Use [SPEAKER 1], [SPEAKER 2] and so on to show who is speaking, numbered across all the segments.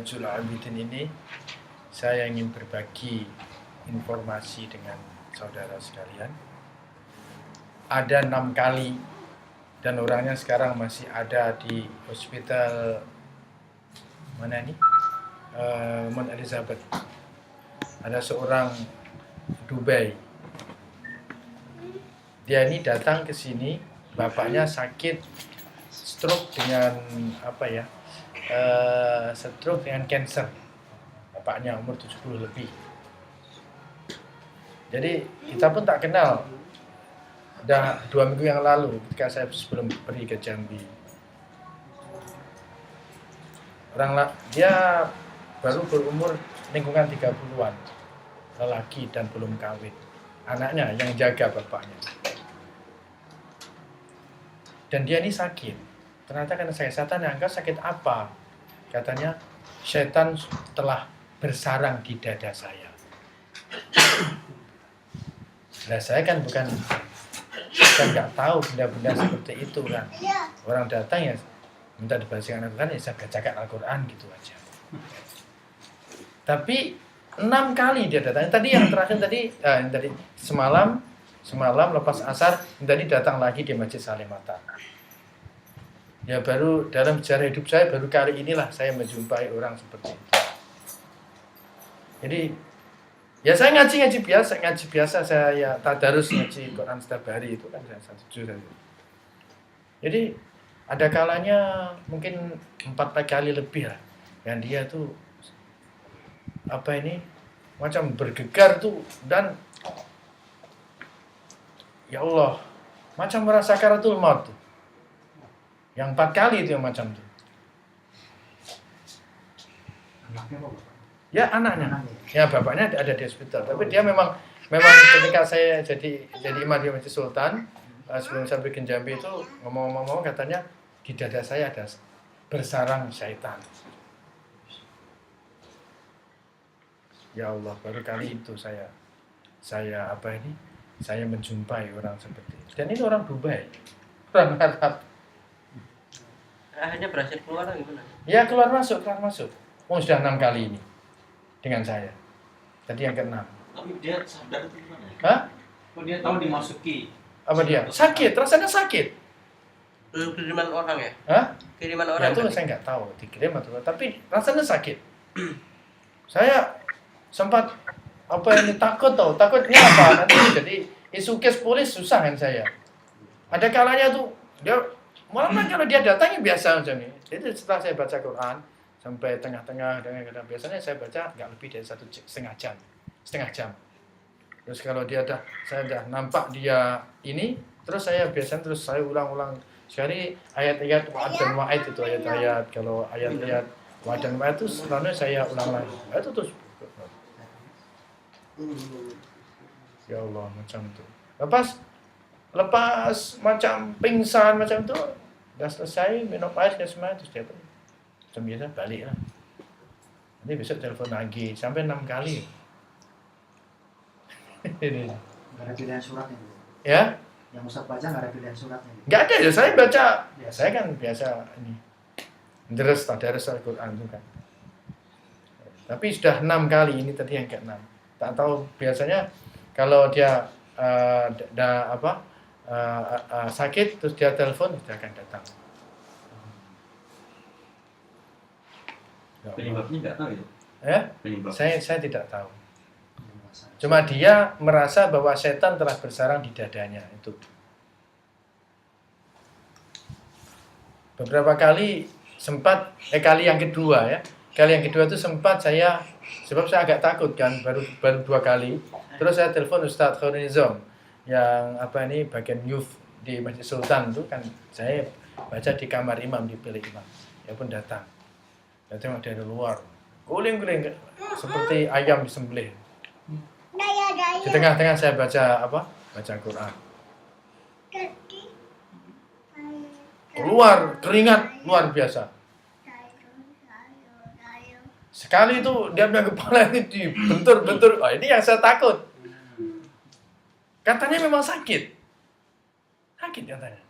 [SPEAKER 1] Najul Abidin ini saya ingin berbagi informasi dengan saudara sekalian. Ada 6 kali dan orangnya sekarang masih ada di hospital mana ini? Mount Elizabeth. Ada seorang Dubai. Dia ini datang ke sini, bapaknya sakit stroke dengan stroke dengan cancer. Bapaknya umur 70 lebih. Jadi kita pun tak kenal. Udah 2 minggu yang lalu ketika saya sebelum pergi ke Jambi. Dia baru berumur lingkungan 30-an. Lelaki dan belum kawin. Anaknya yang jaga bapaknya. Dan dia ini sakit. Ternyata karena setan yang sakit apa? Katanya setan telah bersarang di dada saya. Nah, saya kan bukan nggak tahu benda-benda seperti itu kan. Orang datang ya minta dibacakan Al-Quran, ya saya bacakan Al-Quran gitu aja. Tapi 6 kali dia datang. Tadi yang terakhir tadi semalam lepas asar tadi datang lagi di Masjid Salimata. Ya baru dalam sejarah hidup saya baru kali inilah saya menjumpai orang seperti itu. Jadi ya saya ngaji biasa saya tadarus ngaji Quran setiap hari itu kan saya setuju saja. Jadi ada kalanya mungkin 4 kali lebih lah yang dia tuh macam bergegar tuh dan ya Allah macam merasa sakaratul maut tuh. Yang 4 kali itu yang macam tuh.
[SPEAKER 2] Anaknya apa, Bapak?
[SPEAKER 1] Ya anaknya. Ya bapaknya ada di hospital. Tapi dia memang ketika saya jadi imam di Masjid Sultan sebelum saya bikin Jambi itu ngomong-ngomong katanya di dada saya ada bersarang syaitan. Ya Allah, baru kali itu saya menjumpai orang seperti itu. Dan ini orang Dubai, orang Arab.
[SPEAKER 3] Hanya berhasil keluar atau gimana?
[SPEAKER 1] Ya keluar masuk. Sudah 6 kali ini dengan saya. Tadi yang ke-6.
[SPEAKER 2] Tapi dia sadar itu gimana?
[SPEAKER 1] Hah?
[SPEAKER 2] Oh, dia tahu dimasuki.
[SPEAKER 1] Apa dia? Sakit, rasanya sakit.
[SPEAKER 3] Kiriman orang ya?
[SPEAKER 1] Hah?
[SPEAKER 3] Kiriman
[SPEAKER 1] Ya
[SPEAKER 3] orang.
[SPEAKER 1] itu saya nggak tahu dikirim atau apa, tapi rasanya sakit. Saya sempat takutnya apa nanti jadi isu kes polis susah kan saya. Ada kalanya tuh dia malah kalau dia datangnya biasa macam ini. Jadi setelah saya baca Quran sampai tengah-tengah dengan biasanya saya baca nggak lebih dari setengah jam. Terus kalau saya udah nampak dia ini, terus saya ulang-ulang sekali ayat-ayat wa'ad dan wa'id itu ayat-ayat. Kalau ayat-ayat wa'ad dan wa'id itu selalu saya ulang lagi. Itu terus. Ya Allah macam itu. Lepas macam pingsan macam itu, udah selesai minum air dan semua terus dia pergi. Macam biasa balik lah. Nanti besok telepon lagi sampai 6 kali. Ini.
[SPEAKER 4] Nggak ada pilihan suratnya.
[SPEAKER 1] Ya?
[SPEAKER 4] Yang Ustaz baca nggak ada pilihan suratnya.
[SPEAKER 1] Nggak ada ya, saya baca. Ya, saya kan biasa ini. Tadarus Al-Quran itu kan. Tapi sudah 6 kali, ini tadi yang ke-6. Tak tahu biasanya kalau dia sakit terus dia telepon dia akan datang.
[SPEAKER 2] Penyebabnya nggak tahu itu.
[SPEAKER 1] Ya?
[SPEAKER 2] Penyebab.
[SPEAKER 1] Saya tidak tahu. Cuma dia merasa bahwa setan telah bersarang di dadanya itu. Beberapa kali sempat kali yang kedua ya. Kali yang kedua itu sempat sebab saya agak takut kan baru 2 kali. Terus saya telepon Ustadz Khairunnizam yang bagian youth di Masjid Sultan itu kan saya baca di kamar imam di bilik imam. Dia pun datang. Dia tengok dari luar. Guling-guling seperti ayam disembelih. Di tengah-tengah saya baca Quran. Keluar keringat luar biasa. Sekali itu dia punya kepala ini dibentur-bentur. Ini yang saya takut. Katanya memang sakit. Sakit katanya.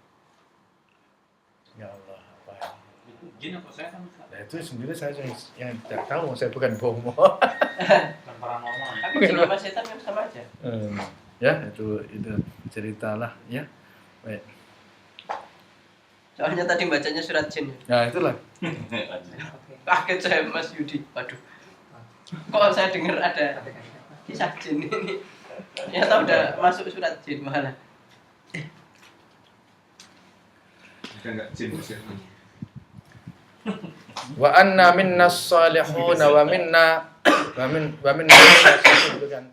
[SPEAKER 1] Ya Allah, apa ini?
[SPEAKER 2] Jin apa setan?
[SPEAKER 1] Nah, itu sendiri saya yang tidak tahu, saya bukan bohong.
[SPEAKER 2] Kan paranormal.
[SPEAKER 3] Tapi jin sama setan kan sama aja.
[SPEAKER 1] Ya, itu ceritalah ya. Baik.
[SPEAKER 3] Soalnya tadi bacanya surat jin.
[SPEAKER 1] Nah, itulah.
[SPEAKER 3] Kaget saya Mas Yudi. Waduh. Kok saya dengar ada kisah jin ini. Ternyata udah masuk surat jin malah.
[SPEAKER 2] Enggak jin sih.
[SPEAKER 1] Wa anna minnas salihun wa minna gitu kan.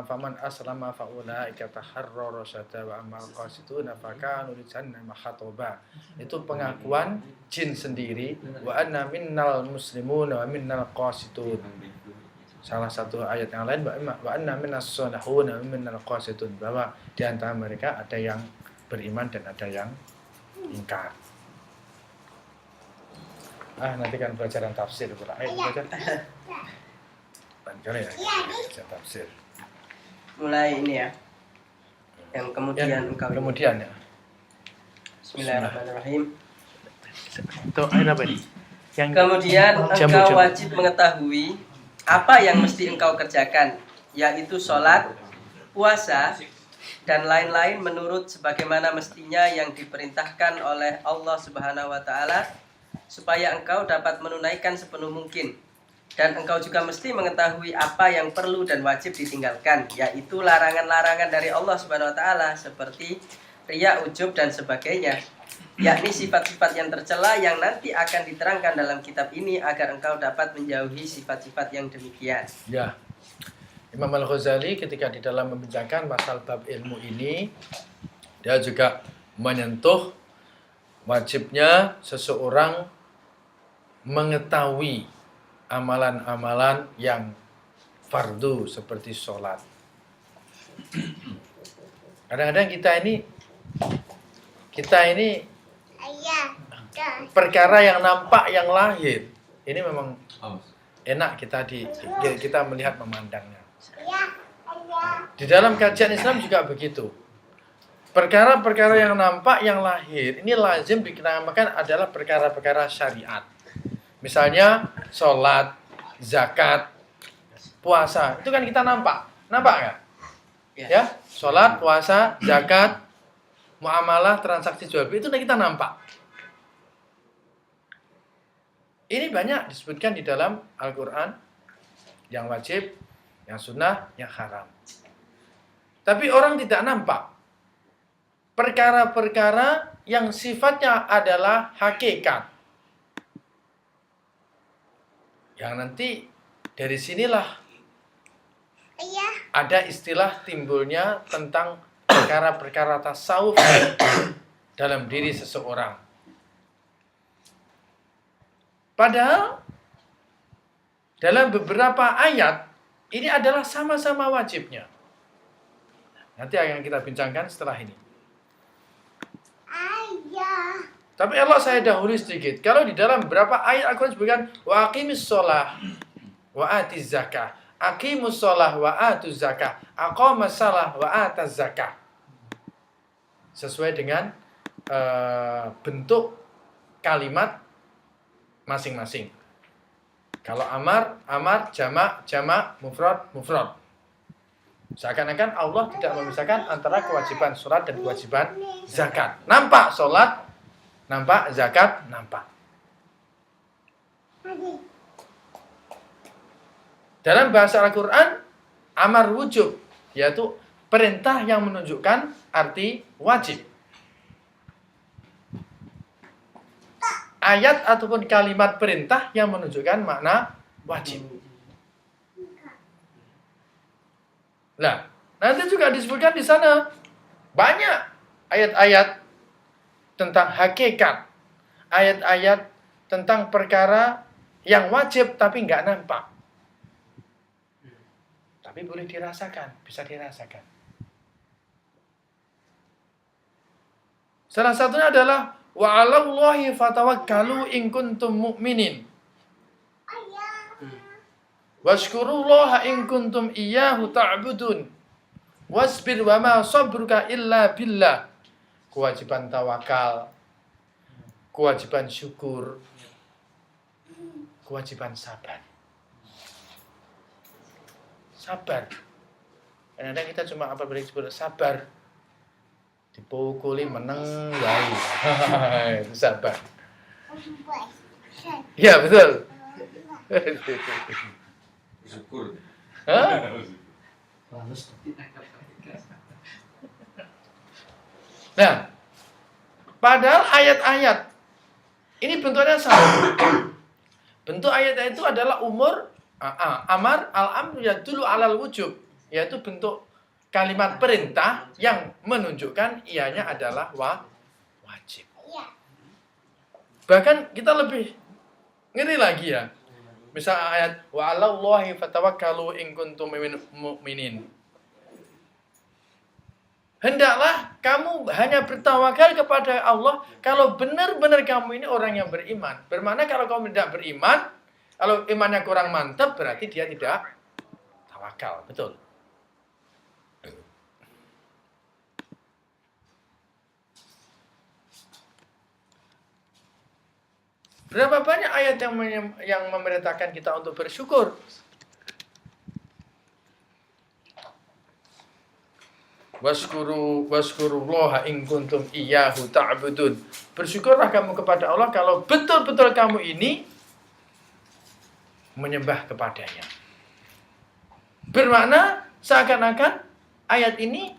[SPEAKER 1] Faman aslama fa ulaika taharraru rasyada wa amal qasiduna fa kanu li jannati mahatoba. Itu pengakuan jin sendiri. Wa anna minnal muslimun wa minnal qasidun. Salah satu ayat yang lain wa anna minnas salihun wa minnal qasidun, bahwa di antara mereka ada yang beriman dan ada yang ingkar. Nanti kan pelajaran tafsir pula. Ayo belajar. Kali ya, belajar tafsir.
[SPEAKER 3] Mulai ini ya. Yang kemudian engkau.
[SPEAKER 1] Kemudian ya.
[SPEAKER 3] Bismillahirrahmanirrahim.
[SPEAKER 1] Itu ayat apa ini?
[SPEAKER 3] Kemudian
[SPEAKER 1] Jamu.
[SPEAKER 3] engkau wajib mengetahui apa yang mesti engkau kerjakan, yaitu sholat, puasa, dan lain-lain menurut sebagaimana mestinya yang diperintahkan oleh Allah Subhanahu wa Ta'ala, supaya engkau dapat menunaikan sepenuh mungkin. Dan engkau juga mesti mengetahui apa yang perlu dan wajib ditinggalkan, yaitu larangan-larangan dari Allah Subhanahu wa Ta'ala seperti riya, ujub, dan sebagainya, yakni sifat-sifat yang tercela yang nanti akan diterangkan dalam kitab ini agar engkau dapat menjauhi sifat-sifat yang demikian.
[SPEAKER 1] Ya. Imam Al-Ghazali ketika di dalam membincangkan masalah bab ilmu ini, dia juga menyentuh wajibnya seseorang mengetahui amalan-amalan yang fardu seperti sholat. Kadang-kadang kita ini perkara yang nampak, yang lahir, ini memang enak kita melihat memandangnya. Di dalam kajian Islam juga begitu. Perkara-perkara yang nampak, yang lahir, ini lazim dinamakan adalah perkara-perkara syariat. Misalnya sholat, zakat, puasa, itu kan kita nampak nggak? Ya, sholat, puasa, zakat, muamalah, transaksi jual beli, itu kita nampak. Ini banyak disebutkan di dalam Al-Quran, yang wajib, yang sunnah, yang haram. Tapi orang tidak nampak perkara-perkara yang sifatnya adalah hakikat. Yang nanti dari sinilah ada istilah timbulnya tentang perkara-perkara tasawuf dalam diri seseorang. Padahal dalam beberapa ayat ini adalah sama-sama wajibnya. Nanti akan kita bincangkan setelah ini. Tapi Allah saya dahului sedikit. Kalau di dalam beberapa ayat Al-Quran disebutkan wa aqimis shalah wa atiz zakah. Aqimus shalah wa atuz zakah. Aqamas shalah wa ataz zakah. Sesuai dengan bentuk kalimat masing-masing. Kalau amar, jamak, mufrad. Seakan-akan Allah tidak memisahkan antara kewajiban sholat dan kewajiban zakat. Nampak sholat, nampak zakat, nampak. Dalam bahasa Al-Quran, amar wujub, yaitu perintah yang menunjukkan arti wajib. Ayat ataupun kalimat perintah yang menunjukkan makna wajib. Nah, nanti juga disebutkan di sana banyak ayat-ayat tentang hakikat, ayat-ayat tentang perkara yang wajib tapi nggak nampak, tapi boleh dirasakan, bisa dirasakan. Salah satunya adalah wa 'alallahi fatawakkalu in kuntum mu'minin. Washkurullaha in kuntum iyyahu ta'budun. Wasbir wa ma sabruka illa billah. Kewajiban tawakal kewajiban syukur, kewajiban sabar. Sabar. Kadang-kadang kita cuma apa disebut sabar. Dipukuli meneng wae. Itu sabar. Ya, betul.
[SPEAKER 2] Syukur.
[SPEAKER 1] Hah?
[SPEAKER 4] Bagus tuh.
[SPEAKER 1] Nah, padahal ayat-ayat ini bentuknya sama. Bentuk ayat itu adalah amar al-amru yadullu alal wujub, yaitu bentuk kalimat perintah yang menunjukkan ianya adalah wajib. Bahkan kita lebih ngeri lagi ya. Misal ayat wa 'alallahi fatawakkalu in kuntum mu'minin. Hendaklah kamu hanya bertawakal kepada Allah kalau benar-benar kamu ini orang yang beriman. Bermakna kalau kamu tidak beriman, kalau imannya kurang mantap, berarti dia tidak tawakal. Betul. Berapa banyak ayat yang memerintahkan kita untuk bersyukur? Waskurullaha in kuntum iyyahu ta'budun. Bersyukurlah kamu kepada Allah kalau betul-betul kamu ini menyembah kepadanya. Bermakna seakan-akan ayat ini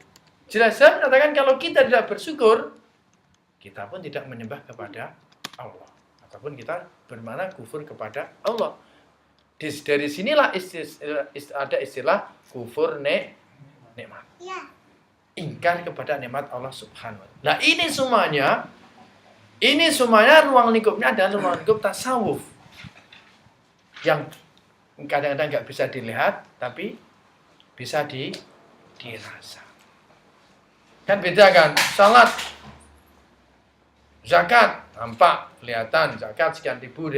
[SPEAKER 1] jelas-jelas mengatakan kalau kita tidak bersyukur, kita pun tidak menyembah kepada Allah. Ataupun kita bermakna kufur kepada Allah. Dari sinilah ada istilah kufur nikmat. Ingkar kepada nikmat Allah Subhanahu wa taala. Nah, ini semuanya ruang lingkupnya adalah ruang lingkup tasawuf. Yang kadang-kadang nggak bisa dilihat tapi bisa dirasa. Kan beda kan? Salat, zakat, nampak, kelihatan, zakat sekian ribu,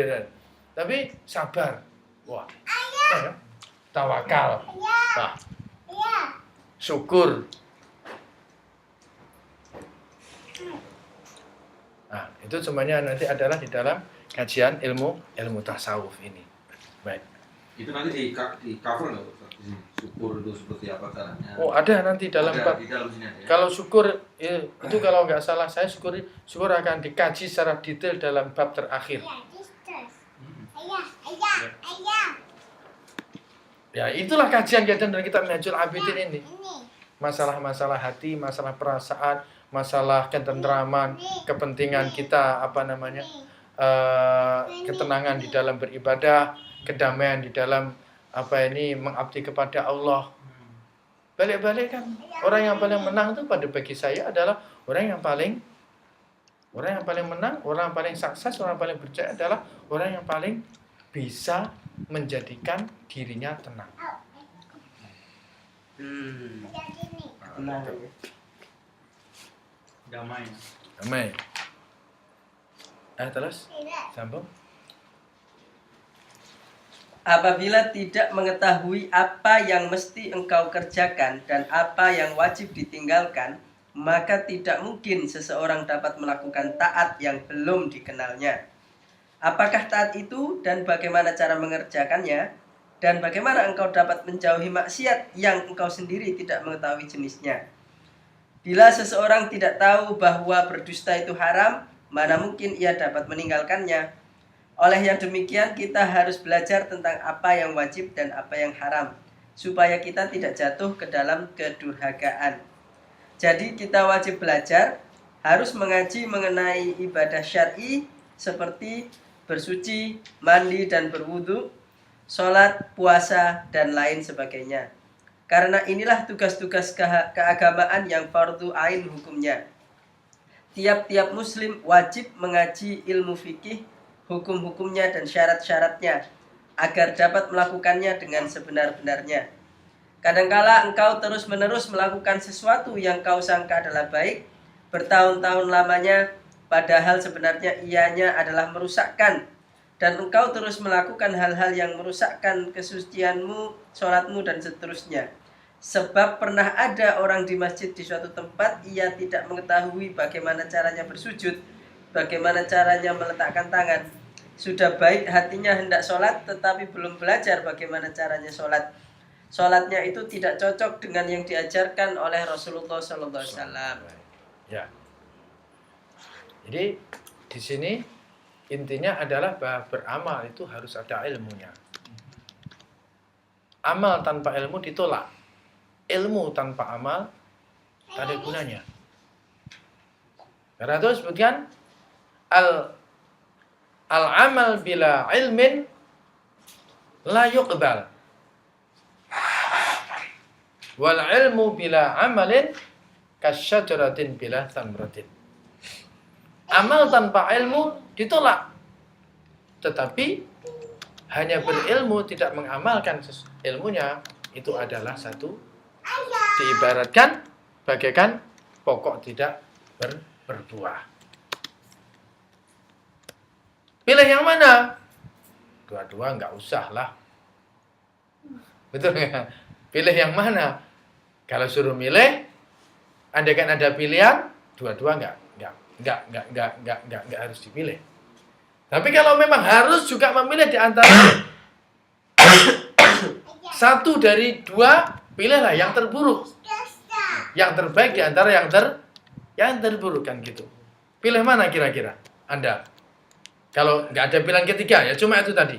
[SPEAKER 1] tapi sabar. Wah. Tawakal. Wah. Syukur. Nah, itu semuanya nanti adalah di dalam kajian ilmu tasawuf ini. Baik.
[SPEAKER 2] Itu nanti di cover nggak Ustaz? Syukur itu seperti apa caranya?
[SPEAKER 1] Oh, ada nanti dalam bab.
[SPEAKER 2] Di dalam sini ada ya?
[SPEAKER 1] Kalau syukur itu kalau nggak salah saya syukur akan dikaji secara detail dalam bab terakhir. Ya, itulah kajian-kajian dari kitab Minhajul Abidin ini. Masalah-masalah hati, masalah perasaan, masalah ketentraman, kepentingan kita ketenangan di dalam beribadah, kedamaian di dalam mengabdi kepada Allah. Balik-balik kan orang yang paling menang itu bagi saya adalah orang yang paling menang, orang yang paling sukses, orang yang paling berjaya adalah orang yang paling bisa menjadikan dirinya tenang.
[SPEAKER 3] Tenang.
[SPEAKER 2] Damai.
[SPEAKER 1] Terus sambung.
[SPEAKER 3] Apabila tidak mengetahui apa yang mesti engkau kerjakan dan apa yang wajib ditinggalkan, maka tidak mungkin seseorang dapat melakukan taat yang belum dikenalnya. Apakah taat itu dan bagaimana cara mengerjakannya? Dan bagaimana engkau dapat menjauhi maksiat yang engkau sendiri tidak mengetahui jenisnya? Bila seseorang tidak tahu bahwa berdusta itu haram, mana mungkin ia dapat meninggalkannya? Oleh yang demikian, kita harus belajar tentang apa yang wajib dan apa yang haram, supaya kita tidak jatuh ke dalam kedurhakaan. Jadi kita wajib belajar, harus mengaji mengenai ibadah syar'i seperti bersuci, mandi dan berwudu, sholat, puasa, dan lain sebagainya. Karena inilah tugas-tugas keagamaan yang fardu ain hukumnya. Tiap-tiap muslim wajib mengaji ilmu fikih, hukum-hukumnya dan syarat-syaratnya, agar dapat melakukannya dengan sebenar-benarnya. Kadangkala engkau terus-menerus melakukan sesuatu yang kau sangka adalah baik, bertahun-tahun lamanya, padahal sebenarnya ianya adalah merusakkan, dan engkau terus melakukan hal-hal yang merusakkan kesucianmu, sholatmu, dan seterusnya. Sebab pernah ada orang di masjid di suatu tempat, ia tidak mengetahui bagaimana caranya bersujud, bagaimana caranya meletakkan tangan. Sudah baik hatinya hendak sholat, tetapi belum belajar bagaimana caranya sholat. Sholatnya itu tidak cocok dengan yang diajarkan oleh Rasulullah SAW.
[SPEAKER 1] Ya. Jadi di sini intinya adalah bahwa beramal itu harus ada ilmunya. Amal tanpa ilmu ditolak. Ilmu tanpa amal tak ada gunanya. Karena itu disebutkan al-amal bila ilmin la yuqbal. Wal ilmu bila amalin kasyajaratin bila thamratin. Amal tanpa ilmu ditolak. Tetapi hanya berilmu tidak mengamalkan ilmunya itu adalah satu diibaratkan bagaikan pokok tidak berbuah. Pilih yang mana? Dua-dua nggak usah lah. Betul nggak? Pilih yang mana? Kalau suruh milih, andaikan ada pilihan, dua-dua nggak harus dipilih. Tapi kalau memang harus juga memilih di antara satu dari dua, pilihlah yang terburuk. Yang terbaik di antara yang terburuk kan gitu. Pilih mana kira-kira Anda? Kalau nggak ada pilihan ketiga ya cuma itu tadi.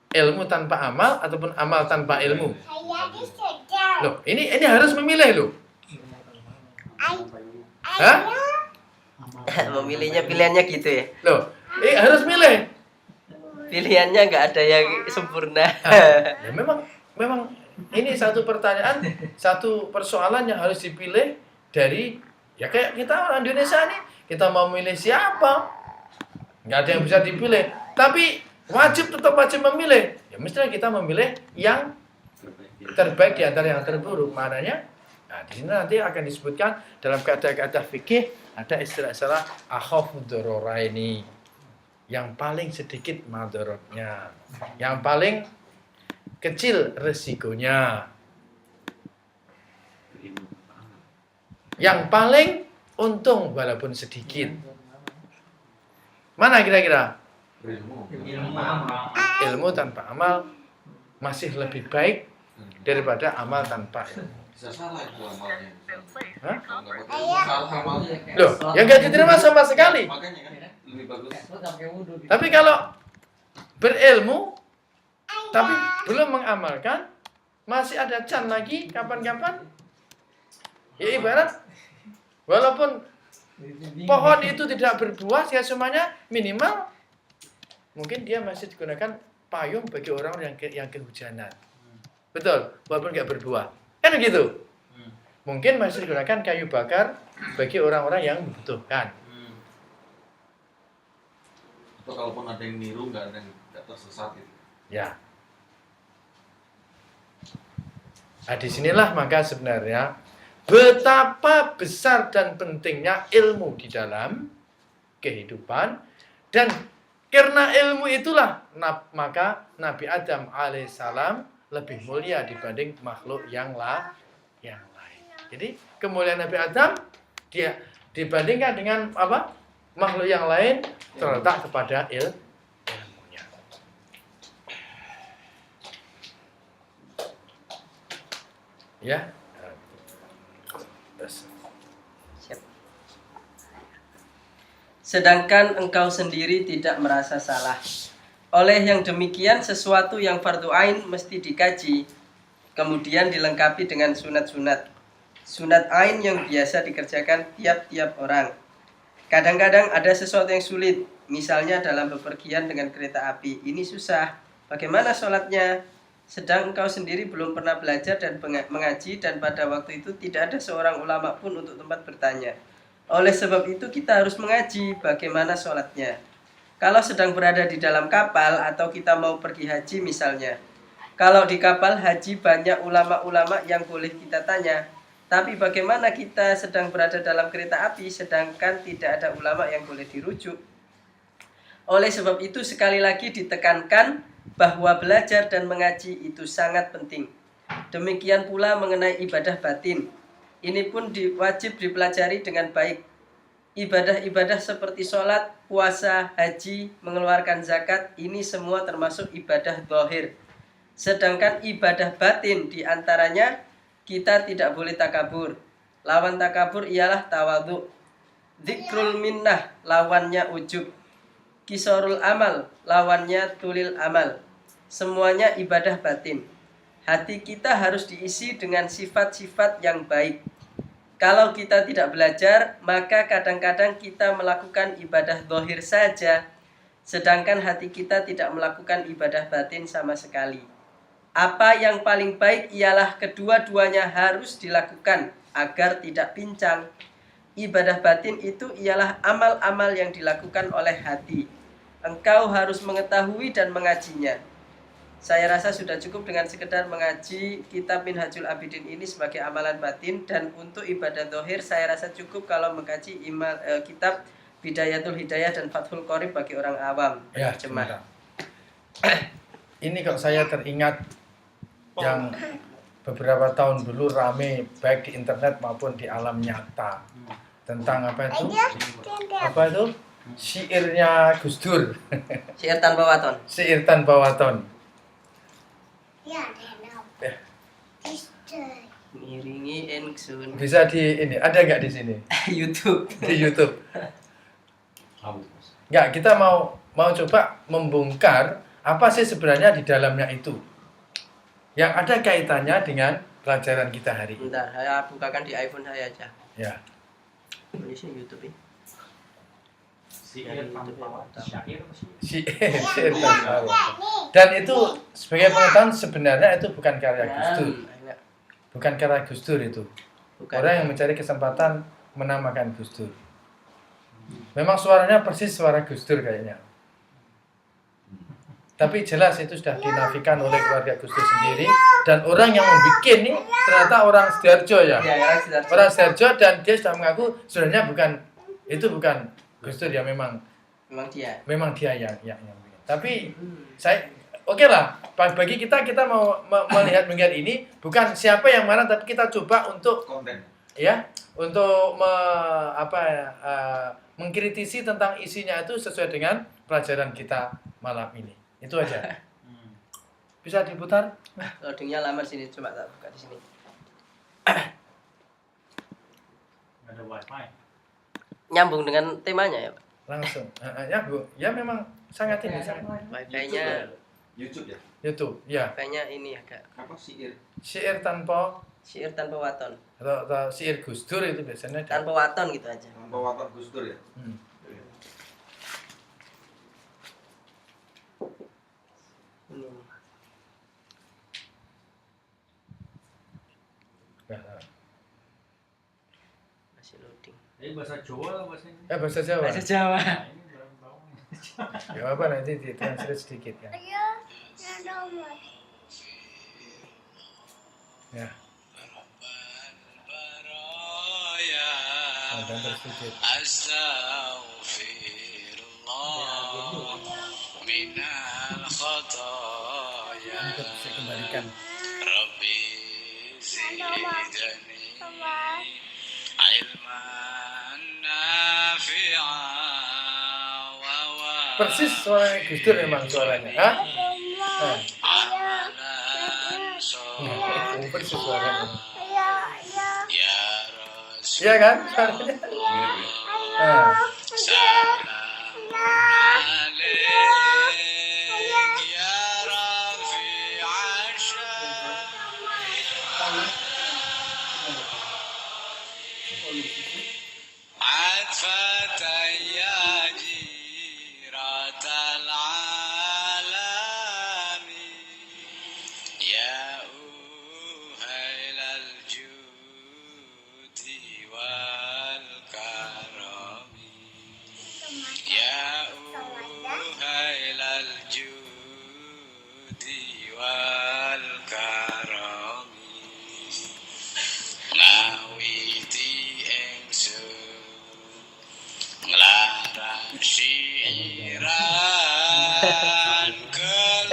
[SPEAKER 1] Ilmu tanpa amal ataupun amal tanpa ilmu. Loh, ini harus memilih loh. Hah?
[SPEAKER 3] Memilihnya pilihannya gitu ya.
[SPEAKER 1] Loh, harus milih.
[SPEAKER 3] Pilihannya nggak ada yang sempurna.
[SPEAKER 1] Ya memang ini satu pertanyaan, satu persoalan yang harus dipilih dari ya kayak kita orang Indonesia nih, kita mau milih siapa? Nggak ada yang bisa dipilih. Tapi tetap wajib memilih. Ya mestinya kita memilih yang terbaik di antara yang terburuk. Maknanya, nah di sini nanti akan disebutkan dalam kata-kata fikih ada istilah-istilah akhafud dararaini. Yang paling sedikit madharatnya, yang paling kecil resikonya, yang paling untung walaupun sedikit. Mana kira-kira? Ilmu tanpa amal masih lebih baik daripada amal tanpa ilmu.
[SPEAKER 2] Bisa salah itu amalnya.
[SPEAKER 1] Hah?
[SPEAKER 2] Salah amalnya.
[SPEAKER 1] Loh, yang gak diterima sama sekali.
[SPEAKER 2] Makanya kan lebih bagus.
[SPEAKER 1] Tapi kalau berilmu tapi belum mengamalkan, masih ada can lagi kapan-kapan. Ya ibarat walaupun pohon itu tidak berbuah ya semuanya, minimal mungkin dia masih digunakan payung bagi orang yang kehujanan. Betul, walaupun nggak berbuah. Kan begitu. Mungkin masih digunakan kayu bakar bagi orang-orang yang membutuhkan.
[SPEAKER 2] Atau kalaupun ada yang niru nggak tersesat itu.
[SPEAKER 1] Ya. Nah, disinilah maka sebenarnya betapa besar dan pentingnya ilmu di dalam kehidupan, dan karena ilmu itulah maka Nabi Adam alaihissalam lebih mulia dibanding makhluk yang lain. Jadi kemuliaan Nabi Adam dia dibandingkan dengan apa? Makhluk yang lain terletak kepada ilmunya. Ya.
[SPEAKER 3] Siap. Sedangkan engkau sendiri tidak merasa salah. Oleh yang demikian, sesuatu yang fardu ain mesti dikaji, kemudian dilengkapi dengan sunat-sunat. Sunat ain yang biasa dikerjakan tiap-tiap orang. Kadang-kadang ada sesuatu yang sulit, misalnya dalam bepergian dengan kereta api. Ini susah, bagaimana sholatnya? Sedang engkau sendiri belum pernah belajar dan mengaji, dan pada waktu itu tidak ada seorang ulama pun untuk tempat bertanya. Oleh sebab itu kita harus mengaji bagaimana sholatnya. Kalau sedang berada di dalam kapal atau kita mau pergi haji misalnya. Kalau di kapal haji banyak ulama-ulama yang boleh kita tanya. Tapi bagaimana kita sedang berada dalam kereta api sedangkan tidak ada ulama yang boleh dirujuk? Oleh sebab itu sekali lagi ditekankan bahwa belajar dan mengaji itu sangat penting. Demikian pula mengenai ibadah batin. Ini pun wajib dipelajari dengan baik. Ibadah-ibadah seperti sholat, puasa, haji, mengeluarkan zakat, ini semua termasuk ibadah zahir. Sedangkan ibadah batin diantaranya kita tidak boleh takabur. Lawan takabur ialah tawadhu. Dzikrul minnah, lawannya ujub. Kisorul amal, lawannya tulil amal. Semuanya ibadah batin. Hati kita harus diisi dengan sifat-sifat yang baik. Kalau kita tidak belajar, maka kadang-kadang kita melakukan ibadah zahir saja, sedangkan hati kita tidak melakukan ibadah batin sama sekali. Apa yang paling baik ialah kedua-duanya harus dilakukan agar tidak pincang. Ibadah batin itu ialah amal-amal yang dilakukan oleh hati. Engkau harus mengetahui dan mengajinya. Saya rasa sudah cukup dengan sekedar mengaji kitab Minhajul Abidin ini sebagai amalan batin, dan untuk ibadah zahir saya rasa cukup kalau mengkaji kitab Bidayatul Hidayah dan Fathul Qorib bagi orang awam.
[SPEAKER 1] Ya,
[SPEAKER 3] Jemaah.
[SPEAKER 1] Ini kok saya teringat yang beberapa tahun dulu rame baik di internet maupun di alam nyata tentang apa itu? Apa itu? Syairnya Gus Dur.
[SPEAKER 3] Syair tanpa waton.
[SPEAKER 1] Syair tanpa waton. Ya.
[SPEAKER 3] Ngiringi ingsun.
[SPEAKER 1] Bisa di ini, ada nggak di sini?
[SPEAKER 3] YouTube.
[SPEAKER 1] Di YouTube. Nggak, kita mau coba membongkar apa sih sebenarnya di dalamnya itu yang ada kaitannya dengan pelajaran kita hari ini.
[SPEAKER 3] Bentar, saya bukakan di iPhone saya aja.
[SPEAKER 1] Ya.
[SPEAKER 3] Ini sih YouTube ya.
[SPEAKER 4] Syair tanpa syair
[SPEAKER 1] Syair tanpa waton. Dan itu sebagai pengetahuan sebenarnya itu bukan karya Gus Dur. Bukan karya Gus Dur itu.
[SPEAKER 3] Bukan.
[SPEAKER 1] Orang yang mencari kesempatan menamakan Gus Dur. Memang suaranya persis suara Gus Dur kayaknya. Tapi jelas itu sudah dinafikan oleh keluarga Gus Dur sendiri, dan orang yang membuat ini ternyata orang Sidoarjo ya.
[SPEAKER 3] Ya,
[SPEAKER 1] Orang Sidoarjo, dan dia sudah mengaku sebenarnya bukan Gus Dur ya, memang dia yang bikin. Tapi saya oke lah, bagi kita mau melihat ini bukan siapa yang mana, tapi kita coba untuk
[SPEAKER 2] Konten.
[SPEAKER 1] ya untuk mengkritisi tentang isinya itu sesuai dengan pelajaran kita malam ini. Itu aja. Bisa diputar?
[SPEAKER 3] Loadingnya lama sini, coba tak buka di sini.
[SPEAKER 4] ada wifi.
[SPEAKER 3] Nyambung dengan temanya ya, Pak.
[SPEAKER 1] Langsung. Ya Bu, ya memang sangat ini sangat.
[SPEAKER 3] Wifi-nya
[SPEAKER 2] YouTube ya?
[SPEAKER 1] YouTube, ya.
[SPEAKER 3] Wifi-nya ini agak
[SPEAKER 2] Apa syair?
[SPEAKER 1] Syair tanpa
[SPEAKER 3] syair tanpa waton.
[SPEAKER 1] atau syair Gus Dur itu biasanya
[SPEAKER 3] Tanpa waton gitu aja.
[SPEAKER 2] Tanpa watak Gus Dur ya?
[SPEAKER 3] Ini. Masih loading.
[SPEAKER 4] Ini bahasa Jawa atau bahasa Inggris?
[SPEAKER 1] bahasa Jawa.
[SPEAKER 3] Bahasa Jawa.
[SPEAKER 4] Nah, ini belum tahu.
[SPEAKER 1] Ya apa nanti ditranslate sedikit ya. Ya. Oh, dan terus sedikit. Untuk saya kembalikan. Persis suara Gus Dur memang suaranya. Hah? Persis suaranya. Iya kan?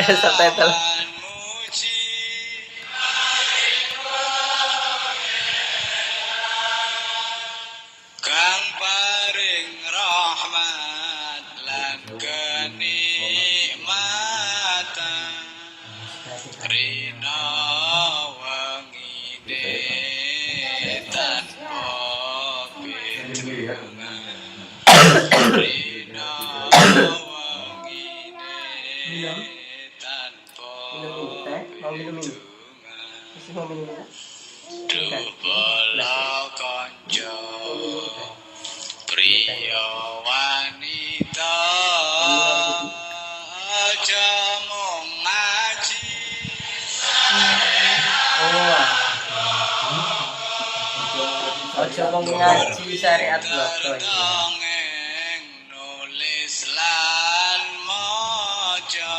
[SPEAKER 3] Subtitle.
[SPEAKER 5] Kang paring
[SPEAKER 3] Minum. Minum ini teh. Mau minum ini? Masih mau minum ini? Bukan.
[SPEAKER 5] Pulau konco Priya wanita aja mung ngaji
[SPEAKER 3] Oh. Ojo wong ngaji syariat loto iki.
[SPEAKER 5] dongeng nulis lan maca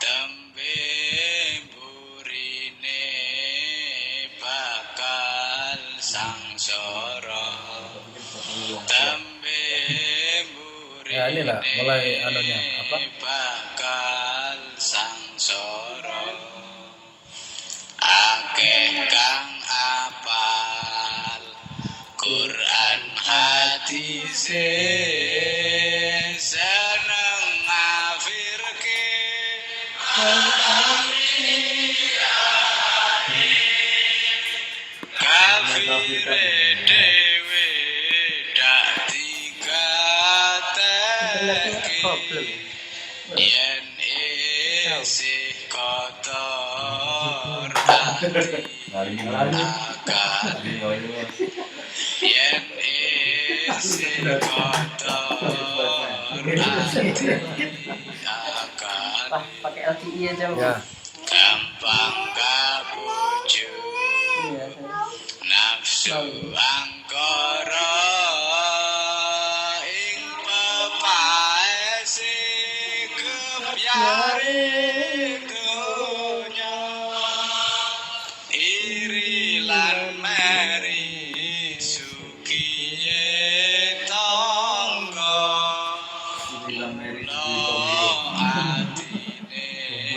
[SPEAKER 5] tembe burine bakal sangsara tembe burine
[SPEAKER 1] Ya inilah mulai anunya apa?
[SPEAKER 5] bakal sangsara akeh kang apal Quran hadise seneng ngafirke kafire dewe dak
[SPEAKER 3] Internetnya problem.
[SPEAKER 5] yen isih kotor ati akal yen isih kotor ati akal
[SPEAKER 3] Wah, pakai LTE aja. Bu.
[SPEAKER 1] Ya.
[SPEAKER 5] gampang kabujuk
[SPEAKER 3] Iya.
[SPEAKER 5] nafsu angkara ing pepaese kebyare donya iri lan meri sukiye tangga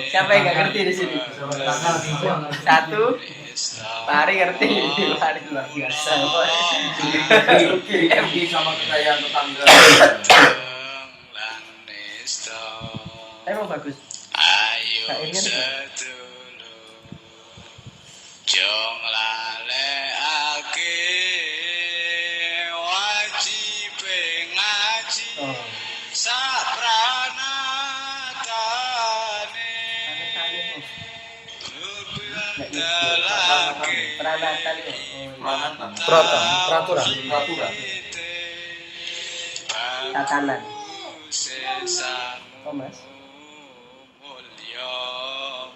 [SPEAKER 3] Siapa yang nggak ngerti di sini? Satu. Pari ngerti. Pari luar biasa.
[SPEAKER 2] Pergi sama kekayaan tetangga.
[SPEAKER 3] Emang bagus.
[SPEAKER 5] Ayo
[SPEAKER 3] Syairnya
[SPEAKER 5] sedulur jong lalekake wajib ngaji
[SPEAKER 3] Oh.
[SPEAKER 5] sapranatane delake
[SPEAKER 3] Peranatan ya.
[SPEAKER 2] Peranatan.
[SPEAKER 1] Peraturan.
[SPEAKER 3] Tatanan.
[SPEAKER 5] sesang
[SPEAKER 3] Oh mas.
[SPEAKER 5] mulya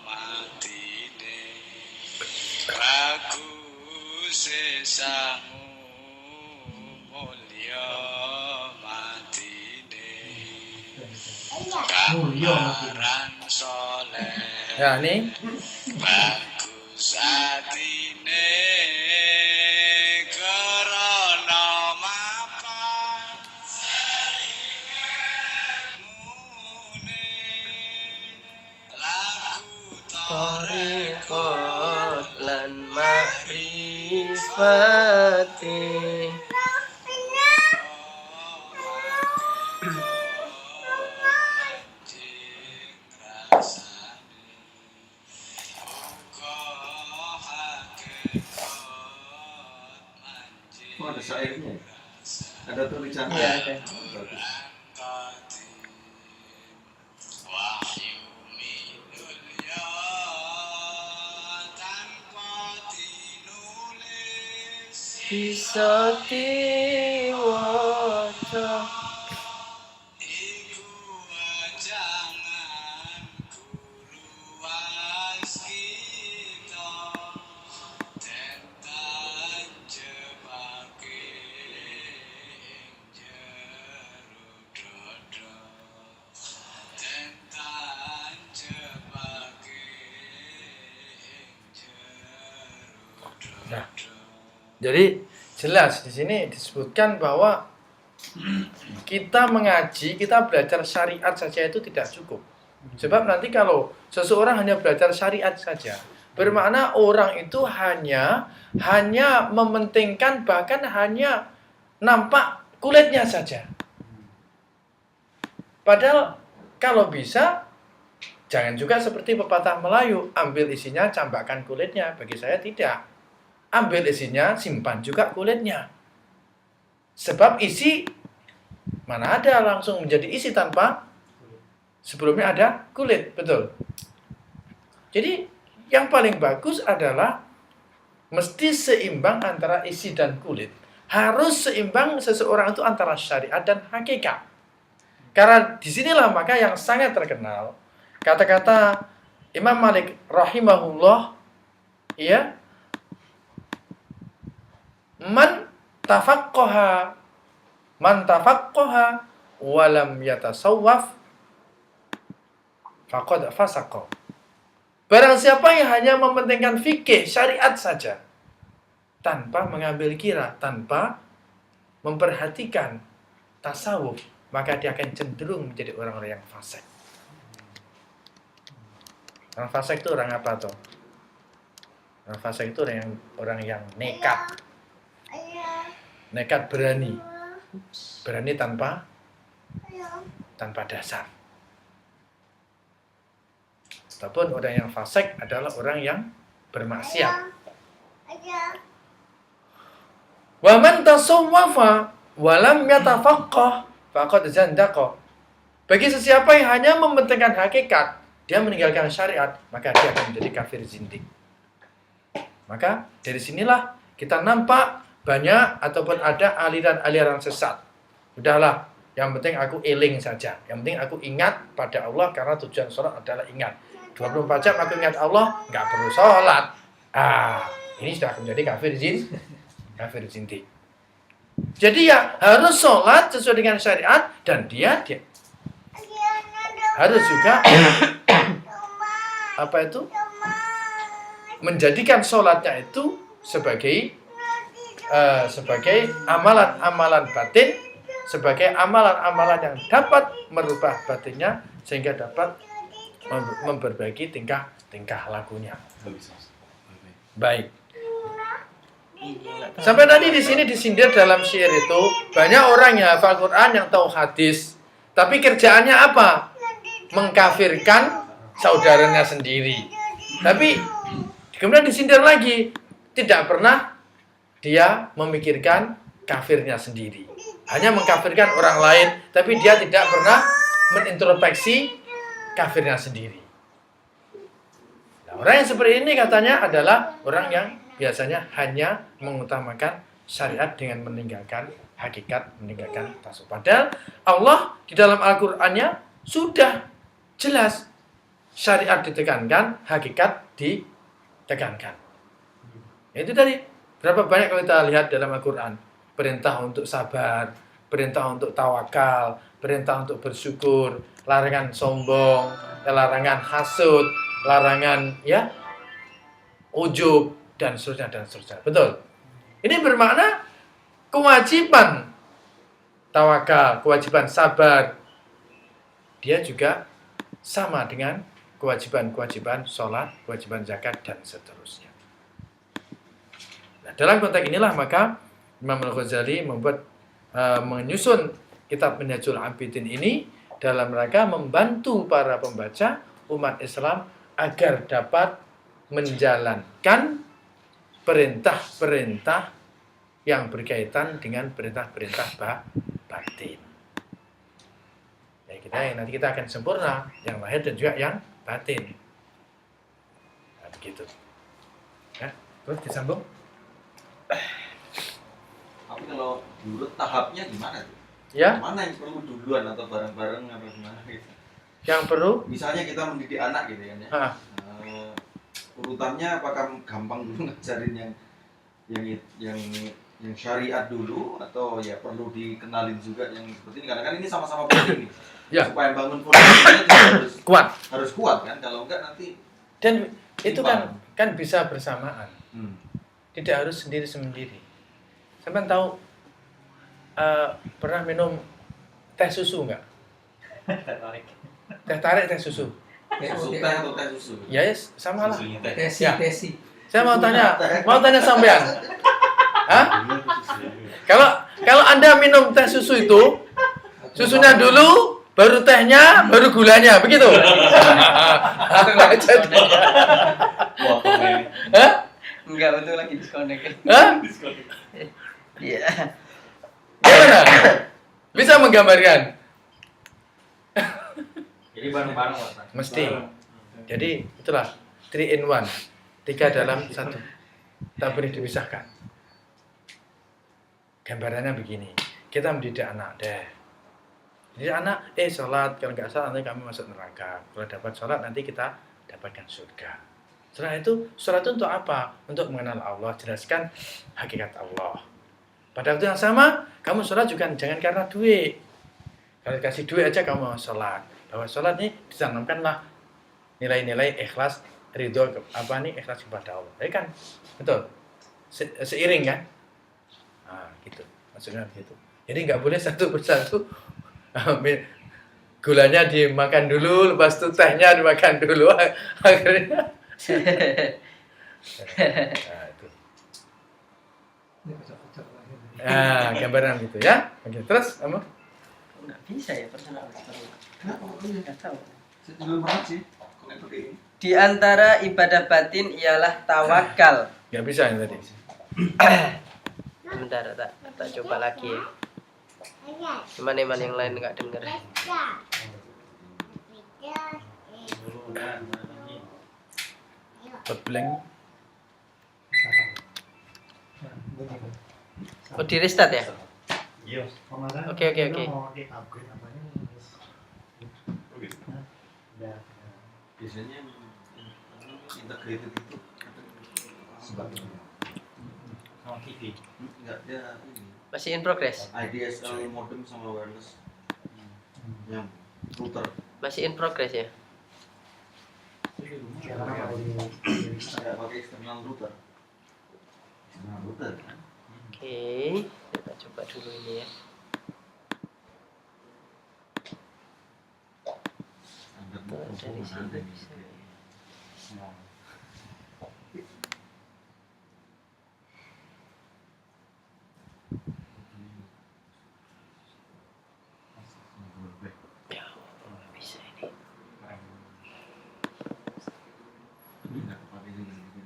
[SPEAKER 5] matine bagus sesamu mulya matine kamaran soleh
[SPEAKER 1] Ya ini
[SPEAKER 5] bagus atine karena mapan lagu
[SPEAKER 3] Tariqat lan makrifati.
[SPEAKER 2] Oh, ada syairnya. Ada tulisannya.
[SPEAKER 3] Iya ada.
[SPEAKER 2] Bagus.
[SPEAKER 5] wahyu minulya tanpa dinulis
[SPEAKER 3] Bisa diwaca.
[SPEAKER 5] iku wajangan guru waskita tentan jebake jero dodo tentan jebake jero
[SPEAKER 1] Nah.
[SPEAKER 5] dodo
[SPEAKER 1] jadi jelas di sini disebutkan bahwa kita mengaji, kita belajar syariat saja itu tidak cukup. Sebab nanti kalau seseorang hanya belajar syariat saja, bermakna orang itu hanya mementingkan, bahkan hanya nampak kulitnya saja. Padahal kalau bisa jangan juga seperti pepatah Melayu, ambil isinya, campakkan kulitnya. Bagi saya tidak. Ambil isinya, simpan juga kulitnya. Sebab isi mana ada langsung menjadi isi tanpa Sebelumnya ada kulit, betul. Jadi yang paling bagus adalah mesti seimbang antara isi dan kulit. Harus seimbang seseorang itu antara syariat dan hakikat. Karena disinilah maka yang sangat terkenal kata-kata Imam Malik rahimahullah, ya, man tafaqqaha walam yatasawwaf faqad fasaqa. Barang siapa yang hanya mementingkan fikih syariat saja tanpa mengambil kira, tanpa memperhatikan tasawuf, maka dia akan cenderung menjadi orang-orang yang fasik. Orang fasik itu orang apa tuh? Orang fasik itu orang yang nekat. Nekat berani. Berani tanpa dasar. Ataupun orang yang fasik adalah orang yang bermaksiat. Wa man tasawwafa wa lam yatafaqqah faqad zandaqa. Bagi sesiapa yang hanya mementingkan hakikat, dia meninggalkan syariat, maka dia akan menjadi kafir zindik. Maka dari sinilah kita nampak banyak ataupun ada aliran-aliran sesat. Udahlah, yang penting aku eling saja. Yang penting aku ingat pada Allah, karena tujuan sholat adalah ingat. 24 jam aku ingat Allah, nggak perlu sholat. Ini sudah menjadi kafir zindik. Jadi ya harus sholat sesuai dengan syariat, dan dia harus juga menjadikan sholatnya itu sebagai amalan-amalan batin, sebagai amalan-amalan yang dapat merubah batinnya sehingga dapat memperbaiki tingkah lakunya. Baik. Sampai tadi di sini disindir dalam syair itu banyak orang yang hafal Quran, yang tahu hadis, tapi kerjaannya apa? Mengkafirkan saudaranya sendiri. Tapi kemudian disindir lagi, tidak pernah dia memikirkan kafirnya sendiri. Hanya mengkafirkan orang lain, tapi dia tidak pernah menintrospeksi kafirnya sendiri. Nah, orang yang seperti ini katanya adalah orang yang biasanya hanya mengutamakan syariat dengan meninggalkan hakikat, meninggalkan tasawuf. Padahal Allah di dalam Al-Qur'annya sudah jelas syariat ditekankan, hakikat ditekankan. Itu tadi. Berapa banyak kalau kita lihat dalam Al-Quran, perintah untuk sabar, perintah untuk tawakal, perintah untuk bersyukur, larangan sombong, larangan hasud, larangan ujub, dan seterusnya dan seterusnya. Betul. Ini bermakna kewajiban tawakal, kewajiban sabar, dia juga sama dengan kewajiban-kewajiban sholat, kewajiban zakat, dan seterusnya. Nah, dalam konteks inilah maka Imam Al-Ghazali menyusun kitab Minhajul Abidin ini dalam rangka membantu para pembaca umat Islam agar dapat menjalankan perintah-perintah yang berkaitan dengan perintah-perintah batin. Ya, nanti kita akan sempurna yang lahir dan juga yang batin. Nah, begitu. Ya, terus disambung.
[SPEAKER 2] Tapi kalau dulu tahapnya gimana tuh?
[SPEAKER 1] Ya.
[SPEAKER 2] Mana yang perlu duluan atau bareng-bareng atau gimana gitu?
[SPEAKER 1] Yang perlu?
[SPEAKER 2] Misalnya kita mendidik anak gitu kan ya. Urutannya apakah gampang dulu ngajarin yang syariat dulu, atau ya perlu dikenalin juga yang seperti ini, karena kan ini sama-sama penting nih.
[SPEAKER 1] Ya.
[SPEAKER 2] Supaya bangun fondasinya harus kuat kan, kalau enggak nanti.
[SPEAKER 1] Dan itu kan bisa bersamaan. Tidak harus sendiri-sendiri. Sampai tahu pernah minum teh susu enggak? Teh tarik, teh susu.
[SPEAKER 2] Susu teh atau teh susu?
[SPEAKER 1] Ya, sama lah.
[SPEAKER 6] Tesi.
[SPEAKER 1] Saya mau tanya sampean. Hah? Kalau Anda minum teh susu itu, susunya dulu, baru tehnya, baru gulanya, begitu? Apa aja? Hah?
[SPEAKER 3] Enggak, betul lagi disconnect.
[SPEAKER 1] Hah?
[SPEAKER 3] Iya.
[SPEAKER 1] Gimana? Bisa menggambarkan?
[SPEAKER 4] Jadi bareng-bareng lah, Pak.
[SPEAKER 1] Mesti. Jadi itulah 3 in 1. 3 dalam 1. Tak boleh dipisahkan. Gambarannya begini. Kita mendidik anak deh. Jadi anak, sholat, kalau nggak sholat nanti kami masuk neraka. Kalau dapat sholat nanti kita dapatkan surga. Setelah itu, sholat itu untuk apa? Untuk mengenal Allah, jelaskan hakikat Allah. Pada waktu yang sama, kamu sholat juga jangan karena duit. Kalau kasih duit aja kamu mau sholat. Bahwa sholat ini ditanamkanlah nilai-nilai ikhlas, ridho, ikhlas kepada Allah. Ya kan? Betul? Seiring kan? Nah, gitu. Maksudnya gitu. Jadi nggak boleh satu persatu gulanya dimakan dulu, lepas itu tehnya dimakan dulu, akhirnya. Nah, itu. Nah, gambaran gitu ya. Oke, terus kamu?
[SPEAKER 3] Nggak bisa ya personal.
[SPEAKER 2] Kenapa?
[SPEAKER 3] Nggak tahu.
[SPEAKER 2] Saya juga berat sih. Kok nggak pakai ini?
[SPEAKER 3] Di antara ibadah batin ialah tawakal.
[SPEAKER 1] Nggak bisa yang tadi.
[SPEAKER 3] Bentar, tak coba lagi ya. Cuman emang yang lain nggak denger.
[SPEAKER 1] Blank.
[SPEAKER 3] Oh, di restart ya?
[SPEAKER 4] Iya.
[SPEAKER 3] Oke.
[SPEAKER 2] Biasanya yang integrated itu sebabnya
[SPEAKER 4] Sama TV.
[SPEAKER 2] nggak ada ini.
[SPEAKER 3] Masih in progress?
[SPEAKER 2] IDSL modem sama wireless yang router.
[SPEAKER 3] Masih in progress ya?
[SPEAKER 2] Nggak pakai eksternal router. Eksternal router kan?
[SPEAKER 3] Oke, kita coba dulu ini ya.
[SPEAKER 2] Standar
[SPEAKER 3] Tuh,
[SPEAKER 2] mikrofon
[SPEAKER 3] dari sini
[SPEAKER 2] ada
[SPEAKER 3] bisa. Ya, bisa ini.
[SPEAKER 2] Ini nggak pakai juga gitu.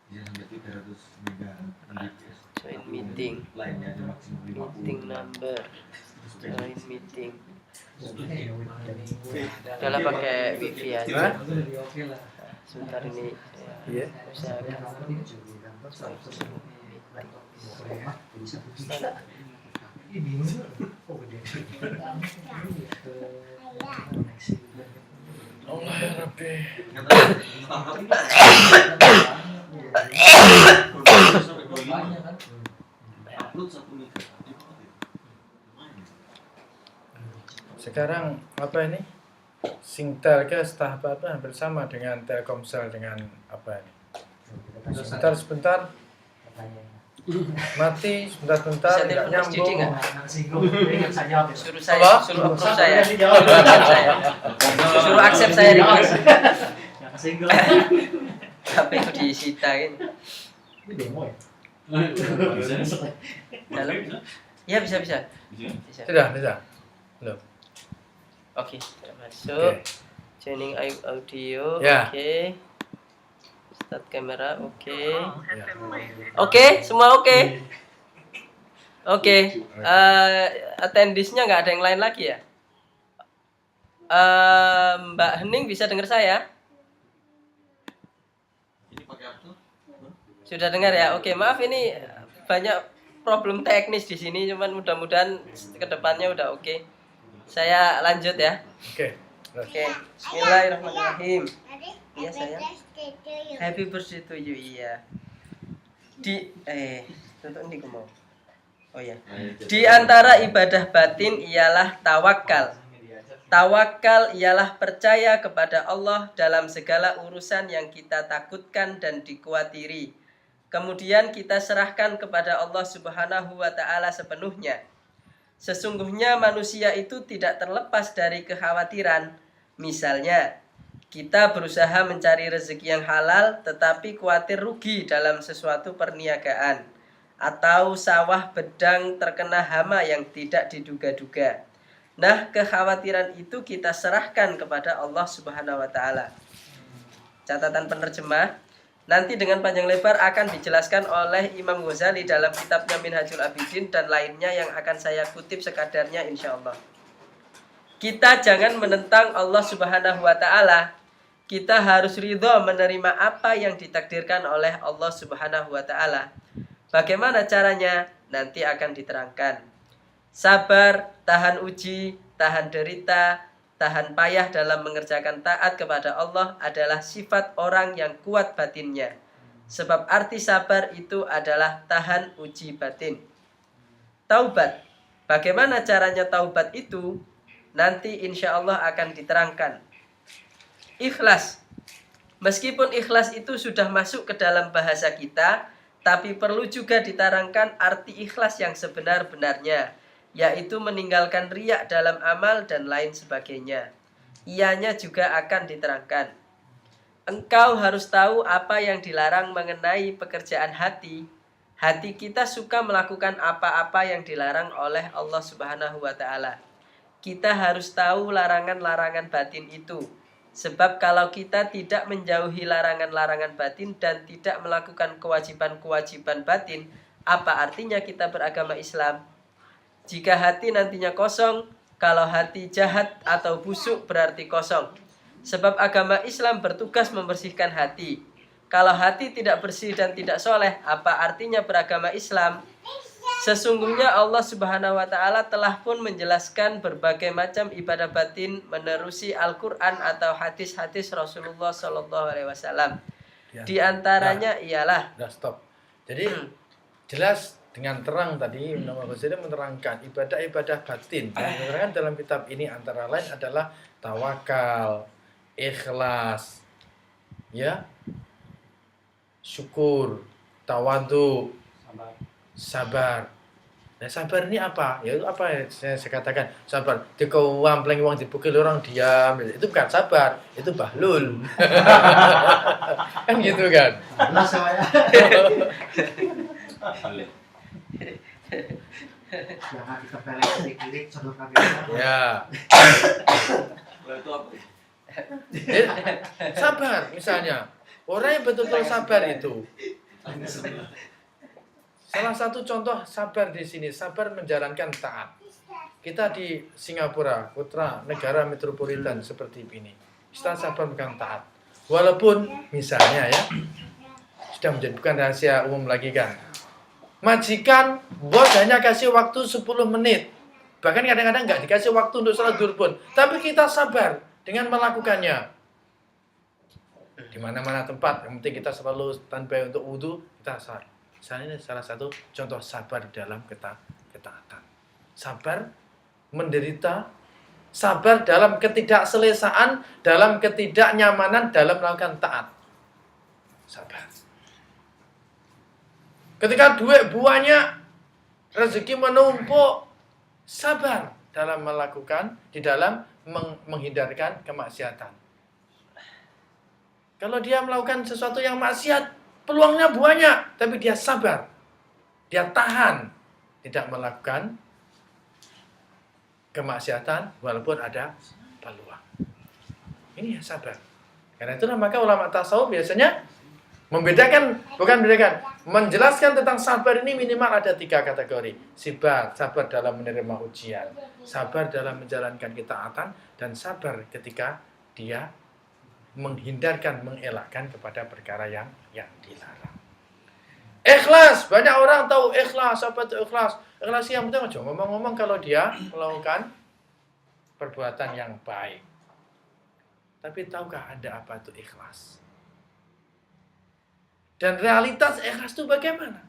[SPEAKER 2] Bisa sampai 300 mega Mbps.
[SPEAKER 3] Join meeting.
[SPEAKER 2] Lainnya aja maksimum 50.
[SPEAKER 3] Meeting number. Join meeting.
[SPEAKER 2] Oke.
[SPEAKER 3] Udahlah pakai wifi aja.
[SPEAKER 1] Hah?
[SPEAKER 3] Sebentar ini
[SPEAKER 1] Iya.
[SPEAKER 3] usahakan.
[SPEAKER 1] Allah ya Rabbi.
[SPEAKER 2] Upload 1 mega.
[SPEAKER 1] Sekarang apa ini? Singtel ke tahap apa hampir sama dengan Telkomsel dengan apa ini? Sebentar mati, sebentar
[SPEAKER 3] Bisa
[SPEAKER 1] nggak
[SPEAKER 3] telepon Mas Didi
[SPEAKER 1] nyambung.
[SPEAKER 3] nggak? Suruh saya,
[SPEAKER 1] Apa?
[SPEAKER 3] suruh approve saya. Suruh accept saya request. HP itu disita kan. Dalam? Ya bisa. Bisa.
[SPEAKER 1] Sudah. Belum.
[SPEAKER 3] Oke, sudah masuk.
[SPEAKER 1] Oke.
[SPEAKER 3] Joining audio.
[SPEAKER 1] Ya.
[SPEAKER 3] Oke. Start kamera. Oke.
[SPEAKER 1] Ya.
[SPEAKER 3] Oke, semua oke. Oke. Attendees-nya nggak ada yang lain lagi ya? Mbak Hening bisa dengar saya?
[SPEAKER 2] Ini pakai apa?
[SPEAKER 3] Sudah dengar ya? Oke, maaf ini banyak problem teknis di sini, cuman mudah-mudahan kedepannya udah oke. Saya lanjut ya.
[SPEAKER 1] Oke. Terus.
[SPEAKER 3] Oke, Bismillahirrahmanirrahim. Iya sayang. Happy birthday to you, iya. Tutup ini mau. Oh ya. Di antara ibadah batin ialah tawakal. Tawakal ialah percaya kepada Allah dalam segala urusan yang kita takutkan dan dikhawatiri. Kemudian kita serahkan kepada Allah Subhanahu wa taala sepenuhnya. Sesungguhnya manusia itu tidak terlepas dari kekhawatiran. Misalnya, kita berusaha mencari rezeki yang halal tetapi khawatir rugi dalam sesuatu perniagaan, atau sawah bedang terkena hama yang tidak diduga-duga. Nah, kekhawatiran itu kita serahkan kepada Allah Subhanahu wa taala. Catatan penerjemah, nanti dengan panjang lebar akan dijelaskan oleh Imam Ghazali dalam kitabnya Minhajul Abidin dan lainnya yang akan saya kutip sekadarnya insyaallah. Kita jangan menentang Allah Subhanahu wa taala. Kita harus ridho menerima apa yang ditakdirkan oleh Allah Subhanahu wa taala. Bagaimana caranya? Nanti akan diterangkan. Sabar, tahan uji, tahan derita, tahan payah dalam mengerjakan taat kepada Allah adalah sifat orang yang kuat batinnya. Sebab arti sabar itu adalah tahan uji batin. Taubat. Bagaimana caranya taubat itu? Nanti insya Allah akan diterangkan. Ikhlas. Meskipun ikhlas itu sudah masuk ke dalam bahasa kita, tapi perlu juga diterangkan arti ikhlas yang sebenar-benarnya, yaitu meninggalkan riak dalam amal dan lain sebagainya. Ianya juga akan diterangkan. Engkau harus tahu apa yang dilarang mengenai pekerjaan hati. Hati kita suka melakukan apa-apa yang dilarang oleh Allah Subhanahu wa taala. Kita harus tahu larangan-larangan batin itu. Sebab kalau kita tidak menjauhi larangan-larangan batin dan tidak melakukan kewajiban-kewajiban batin, apa artinya kita beragama Islam? Jika hati nantinya kosong, kalau hati jahat atau busuk berarti kosong. Sebab agama Islam bertugas membersihkan hati. Kalau hati tidak bersih dan tidak soleh, apa artinya beragama Islam? Sesungguhnya Allah Subhanahu wa taala telah pun menjelaskan berbagai macam ibadah batin menerusi Al-Qur'an atau hadis-hadis Rasulullah sallallahu alaihi wasallam. Di antaranya ialah
[SPEAKER 1] Stop. Jadi jelas dengan terang tadi Imam Ghazali menerangkan ibadah-ibadah batin. Yang diterangkan dalam kitab ini antara lain adalah tawakal, ikhlas, ya, syukur, tawadu, sabar. Nah, sabar ini apa? Ya itu apa ya saya katakan sabar. Dikeuang peleng wong dipukul orang diam. Itu bukan sabar, itu bahlul. Kan gitu kan?
[SPEAKER 6] Nah, saya. Jangan kita pelek sedikit, contoh kami.
[SPEAKER 1] Ya. Sabar misalnya. Orang yang betul-betul sabar itu. Salah satu contoh sabar di sini, sabar menjalankan taat. Kita di Singapura, putra negara metropolitan seperti ini. Kita sabar menjalankan taat. Walaupun misalnya ya, sudah menjadi bukan rahasia umum lagi kan. Majikan, bos hanya kasih waktu 10 menit. Bahkan kadang-kadang nggak dikasih waktu untuk sholat zuhur pun. Tapi kita sabar dengan melakukannya. Di mana-mana tempat, yang penting kita selalu standby untuk wudhu, kita sabar. Ini salah satu contoh sabar dalam ketaatan. Sabar menderita, sabar dalam ketidakselesaan, dalam ketidaknyamanan dalam melakukan taat. Sabar. Ketika duit banyak, rezeki menumpuk, sabar dalam melakukan, di dalam menghindarkan kemaksiatan. Kalau dia melakukan sesuatu yang maksiat, peluangnya banyak, tapi dia sabar. Dia tahan, tidak melakukan kemaksiatan walaupun ada peluang. Ini ya sabar. Karena itulah maka ulama tasawuf biasanya membedakan, bukan membedakan, menjelaskan tentang sabar ini minimal ada 3 kategori. Sabar dalam menerima ujian, sabar dalam menjalankan ketaatan, dan sabar ketika dia menghindarkan, mengelakkan kepada perkara yang dilarang. Ikhlas, banyak orang tahu ikhlas, apa itu ikhlas? Ikhlas yang penting aja ngomong-ngomong kalau dia melakukan perbuatan yang baik. Tapi tahukah Anda apa itu ikhlas? Dan realitas ikhlas itu bagaimana?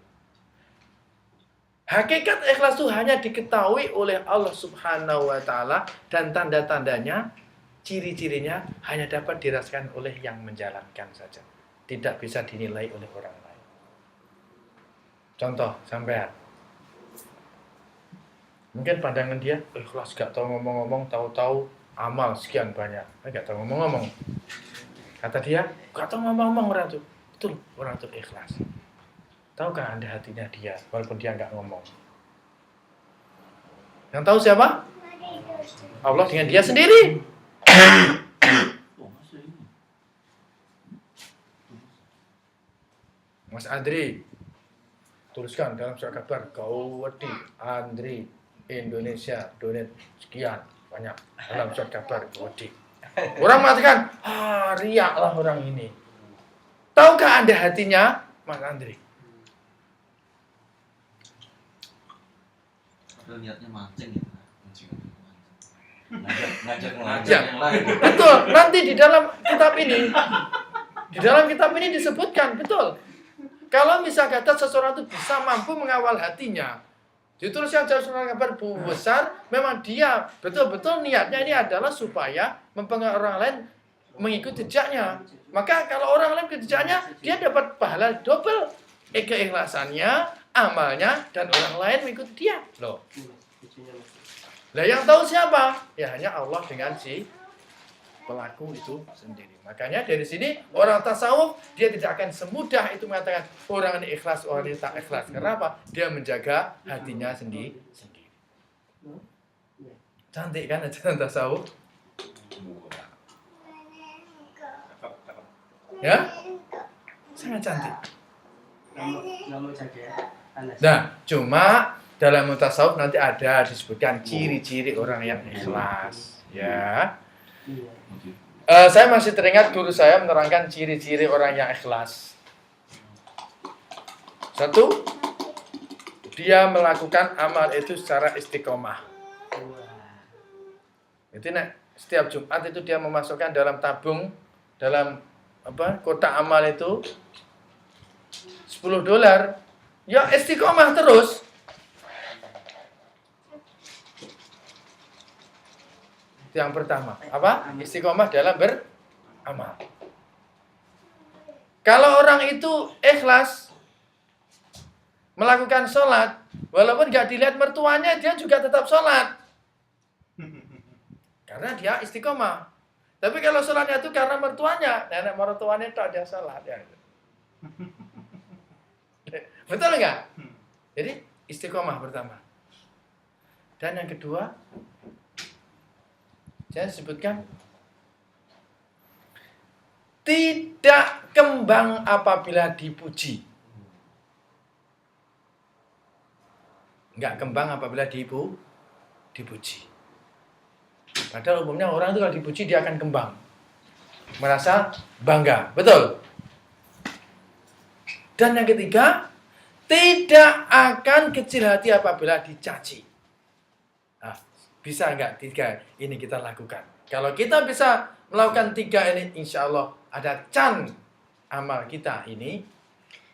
[SPEAKER 1] Hakikat ikhlas itu hanya diketahui oleh Allah Subhanahu wa taala, dan tanda-tandanya, ciri-cirinya hanya dapat dirasakan oleh yang menjalankan saja. Tidak bisa dinilai oleh orang lain. Contoh, sampean. Mungkin pandangan dia, ikhlas gak tahu ngomong-ngomong, tahu-tahu amal sekian banyak. Gak tahu ngomong-ngomong. Kata dia, gak tahu ngomong-ngomong orang itu. Betul, orang itu ikhlas. Tahukah Anda hatinya dia, walaupun dia gak ngomong? Yang tahu siapa? Allah dengan dia sendiri. Mas Andri, tuliskan dalam surat kabar, kau wedi Andri Indonesia donate sekian. banyak dalam surat kabar kode. Orang mengatakan, riaklah orang ini. Tahukah Anda hatinya, Mas Andri?
[SPEAKER 2] Padahal niatnya mancing ya. Ngajak
[SPEAKER 1] Ya.
[SPEAKER 2] yang lain.
[SPEAKER 1] Betul, nanti di dalam kitab ini disebutkan, betul. Kalau misal kata seseorang itu bisa mampu mengawal hatinya, dituliskan dalam surat kabar besar, memang dia betul-betul niatnya ini adalah supaya mempengaruhi orang lain mengikuti jejaknya. Maka kalau orang lain mengikuti jejaknya, dia dapat pahala double, keikhlasannya, amalnya, dan orang lain mengikuti dia. Loh. Nah, yang tahu siapa? Ya hanya Allah dengan si pelaku itu sendiri. Makanya dari sini orang tasawuf dia tidak akan semudah itu mengatakan orang ini ikhlas, orang ini tak ikhlas. Kenapa? Dia menjaga hatinya sendiri. Cantik kan ajaran tasawuf? Ya? Sangat cantik.
[SPEAKER 3] Nggak mau jadi ya. Anas.
[SPEAKER 1] Nah, cuma dalam tasawuf nanti ada disebutkan ciri-ciri orang yang ikhlas. Ya.
[SPEAKER 3] Iya.
[SPEAKER 1] Saya masih teringat guru saya menerangkan ciri-ciri orang yang ikhlas. Satu, dia melakukan amal itu secara istiqomah. Itu setiap Jumat itu dia memasukkan dalam tabung, dalam kotak amal itu $10. Ya istiqomah terus. Itu yang pertama. Apa? Istiqomah dalam beramal. Kalau orang itu ikhlas melakukan sholat, walaupun nggak dilihat mertuanya, dia juga tetap sholat. Karena dia istiqomah. Tapi kalau sholatnya itu karena mertuanya, nenek mertuanya tak dia sholat. Ya. Betul nggak? Jadi istiqomah pertama. Dan yang kedua, saya sebutkan tidak kembang apabila dipuji. Enggak kembang apabila dipuji. Padahal umumnya orang itu kalau dipuji dia akan kembang. Merasa bangga. Betul? Dan yang ketiga, tidak akan kecil hati apabila dicaci. Nah, bisa enggak tiga ini kita lakukan? Kalau kita bisa melakukan tiga ini, insya Allah ada can amal kita ini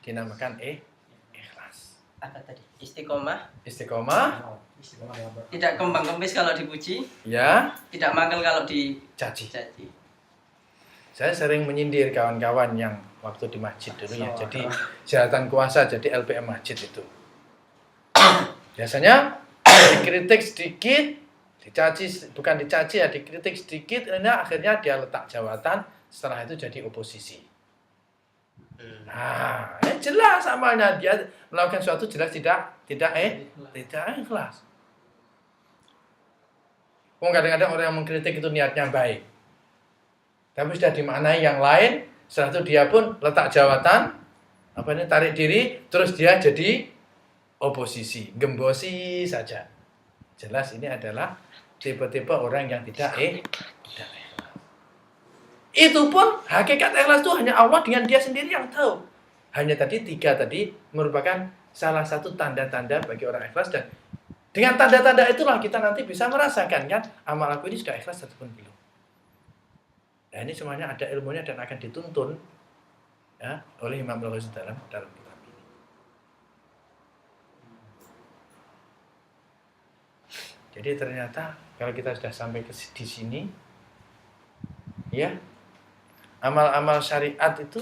[SPEAKER 1] dinamakan ikhlas.
[SPEAKER 3] Apa tadi? Istiqomah.
[SPEAKER 1] Istiqomah,
[SPEAKER 3] Tidak kembang kempis kalau dipuji.
[SPEAKER 1] ya,
[SPEAKER 3] Tidak mangkel kalau dicaci.
[SPEAKER 1] caci. Saya sering menyindir kawan-kawan yang waktu di masjid dulu ya. Jadi jabatan kuasa, jadi LPM masjid itu. Biasanya dikritik sedikit, bukan dicaci ya, dikritik sedikit, akhirnya dia letak jabatan, setelah itu jadi oposisi. Nah, jelas amalnya dia melakukan sesuatu jelas tidak ikhlas. Kadang-kadang orang yang mengkritik itu niatnya baik, tapi sudah dimaknai yang lain. Setelah itu dia pun letak jawatan, tarik diri, terus dia jadi oposisi, gembosi saja. Jelas ini adalah tipe-tipe orang yang tidak ikhlas. Itu pun hakikat ikhlas itu hanya Allah dengan dia sendiri yang tahu. Hanya tiga tadi merupakan salah satu tanda-tanda bagi orang ikhlas, dan dengan tanda-tanda itulah kita nanti bisa merasakan kan amal aku ini sudah ikhlas ataupun belum. Nah, ini semuanya ada ilmunya dan akan dituntun ya, oleh Imam Al-Ghazali dalam kitab ini. Jadi ternyata kalau kita sudah sampai di sini, ya, amal-amal syariat itu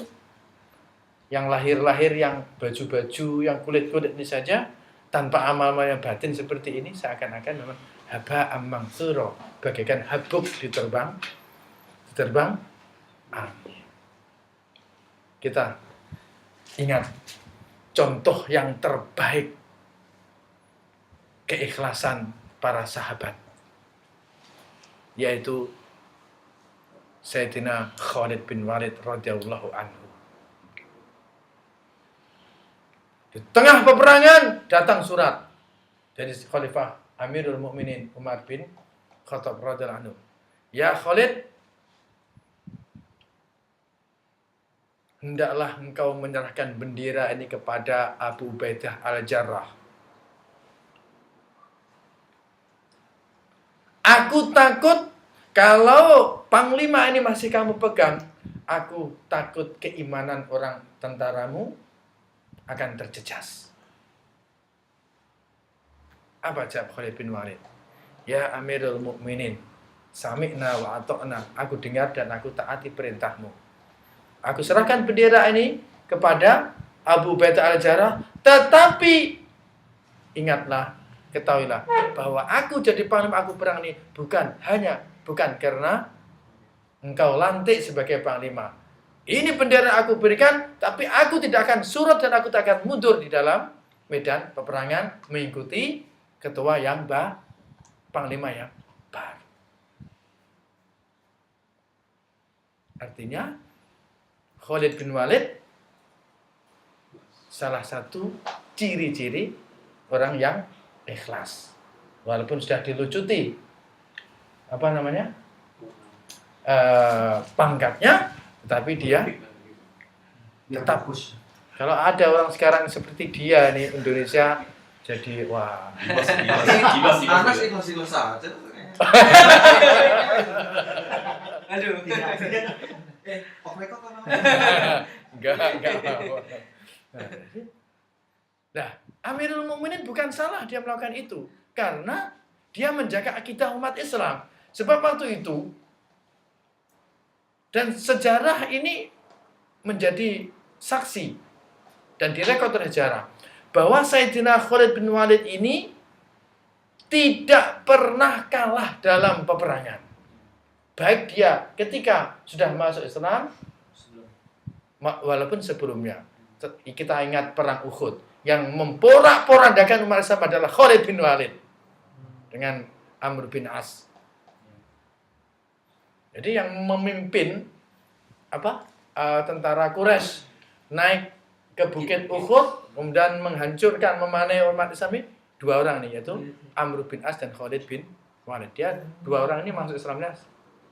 [SPEAKER 1] yang lahir-lahir, yang baju-baju, yang kulit-kulit ini saja, tanpa amal-amal yang batin seperti ini, seakan-akan memang haba'am mansura, bagaikan habuk diterbang angin. Kita ingat contoh yang terbaik keikhlasan para sahabat, yaitu Sayyidina Khalid bin Walid radhiyallahu anhu. Di tengah peperangan datang surat dari Khalifah Amirul Mukminin Umar bin Khattab radhiyallahu anhu, "Ya Khalid, hendaklah engkau menyerahkan bendera ini kepada Abu Ubaidah al-Jarrah. Aku takut kalau panglima ini masih kamu pegang, aku takut keimanan orang tentaramu akan terjejas." Apa jawab Khalid bin Walid? "Ya Amirul Mukminin, sami'na wa ata'na." Aku dengar dan aku taati perintahmu. Aku serahkan bendera ini kepada Abu Ubaidah al-Jarrah, tetapi ingatlah, ketahuilah bahwa aku jadi panglima, aku perang ini bukan karena engkau lantik sebagai panglima. Ini bendera aku berikan, tapi aku tidak akan surut dan aku tak akan mundur di dalam medan peperangan mengikuti ketua yang panglima yang baru. Artinya Khalid bin Walid salah satu ciri-ciri orang yang ikhlas. Walaupun sudah dilucuti pangkatnya, tetapi dia tetap. Kalau ada orang sekarang seperti dia nih Indonesia, jadi wah.
[SPEAKER 2] Anas ikhlas saja.
[SPEAKER 3] Aduh.
[SPEAKER 1] Enggak. Nah, Amirul Mukminin bukan salah dia melakukan itu, karena dia menjaga akidah umat Islam. Sebab waktu itu, dan sejarah ini menjadi saksi dan direkod oleh sejarah bahwa Sayyidina Khalid bin Walid ini tidak pernah kalah dalam peperangan. Baik dia ketika sudah masuk Islam, walaupun sebelumnya. Kita ingat perang Uhud, yang memporak-porandakan umat Islam adalah Khalid bin Walid dengan Amr bin As. Jadi yang memimpin tentara Quraisy naik ke bukit Uhud kemudian menghancurkan, memanai umat Islam ini dua orang nih, yaitu Amr bin As dan Khalid bin Walid. Dia dua orang ini masuk Islamnya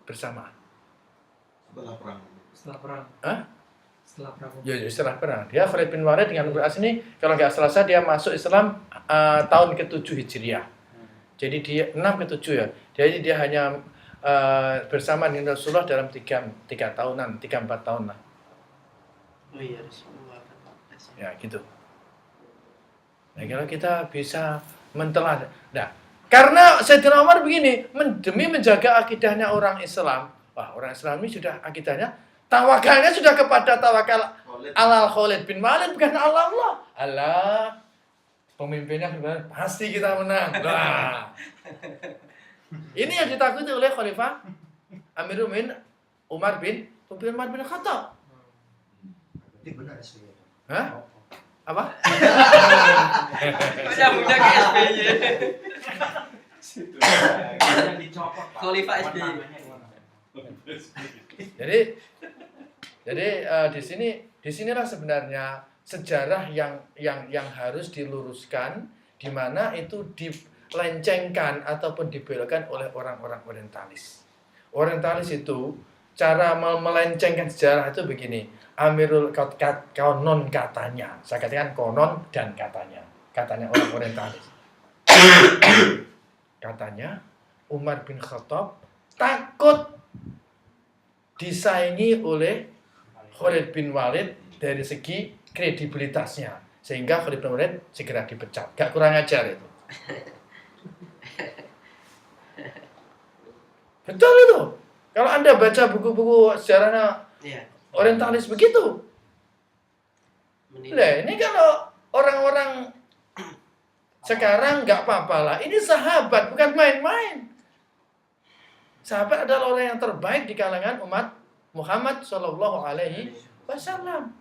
[SPEAKER 1] bersamaan.
[SPEAKER 6] Setelah perang.
[SPEAKER 1] Hah?
[SPEAKER 6] Ya.
[SPEAKER 1] Setelah perang. Dia Khalid bin Walid dengan Amr bin As ini, kalau nggak salah dia masuk Islam tahun ke-7 Hijriah. Jadi dia 6 ke-7 ya. Jadi dia hanya bersama dengan Rasulullah dalam 3 tahunan, 3-4 tahun lah.
[SPEAKER 3] Oh iya, Rasulullah.
[SPEAKER 1] Ya gitu. Nah, kalau kita bisa mentelah. Nah, karena Sayyidina Umar begini, demi menjaga akidahnya orang Islam. Wah, orang Islam ini sudah akidahnya, tawakalnya sudah kepada tawakal alal Khalid bin Walid, bukan Allah. Allah, pemimpinnya pasti kita menang. Wah. Ini yang ditakuti oleh Khalifah Amirul Mukminin Umar bin Khattab.
[SPEAKER 6] Berarti benar SBY.
[SPEAKER 1] Hah? Apa?
[SPEAKER 3] Nyambungnya ke SBY. Khalifah SBY.
[SPEAKER 1] Jadi disinilah sebenarnya sejarah yang harus diluruskan, di mana itu dilencengkan ataupun dibelokkan oleh orang-orang Orientalis. Orientalis itu cara melencengkan sejarah itu begini. Amirul konon katanya, saya katakan konon dan katanya orang Orientalis. Katanya Umar bin Khattab takut disaingi oleh Khalid bin Walid dari segi kredibilitasnya, sehingga Khalid bin Walid segera dipecat. Gak kurang ajar itu. Betul itu. Kalau Anda baca buku-buku sejarahnya Orientalis begitu. Nah, ini kalau orang-orang sekarang nggak apa-apa lah. Ini sahabat, bukan main-main. Sahabat adalah orang yang terbaik di kalangan umat Muhammad Shallallahu Alaihi Wasallam.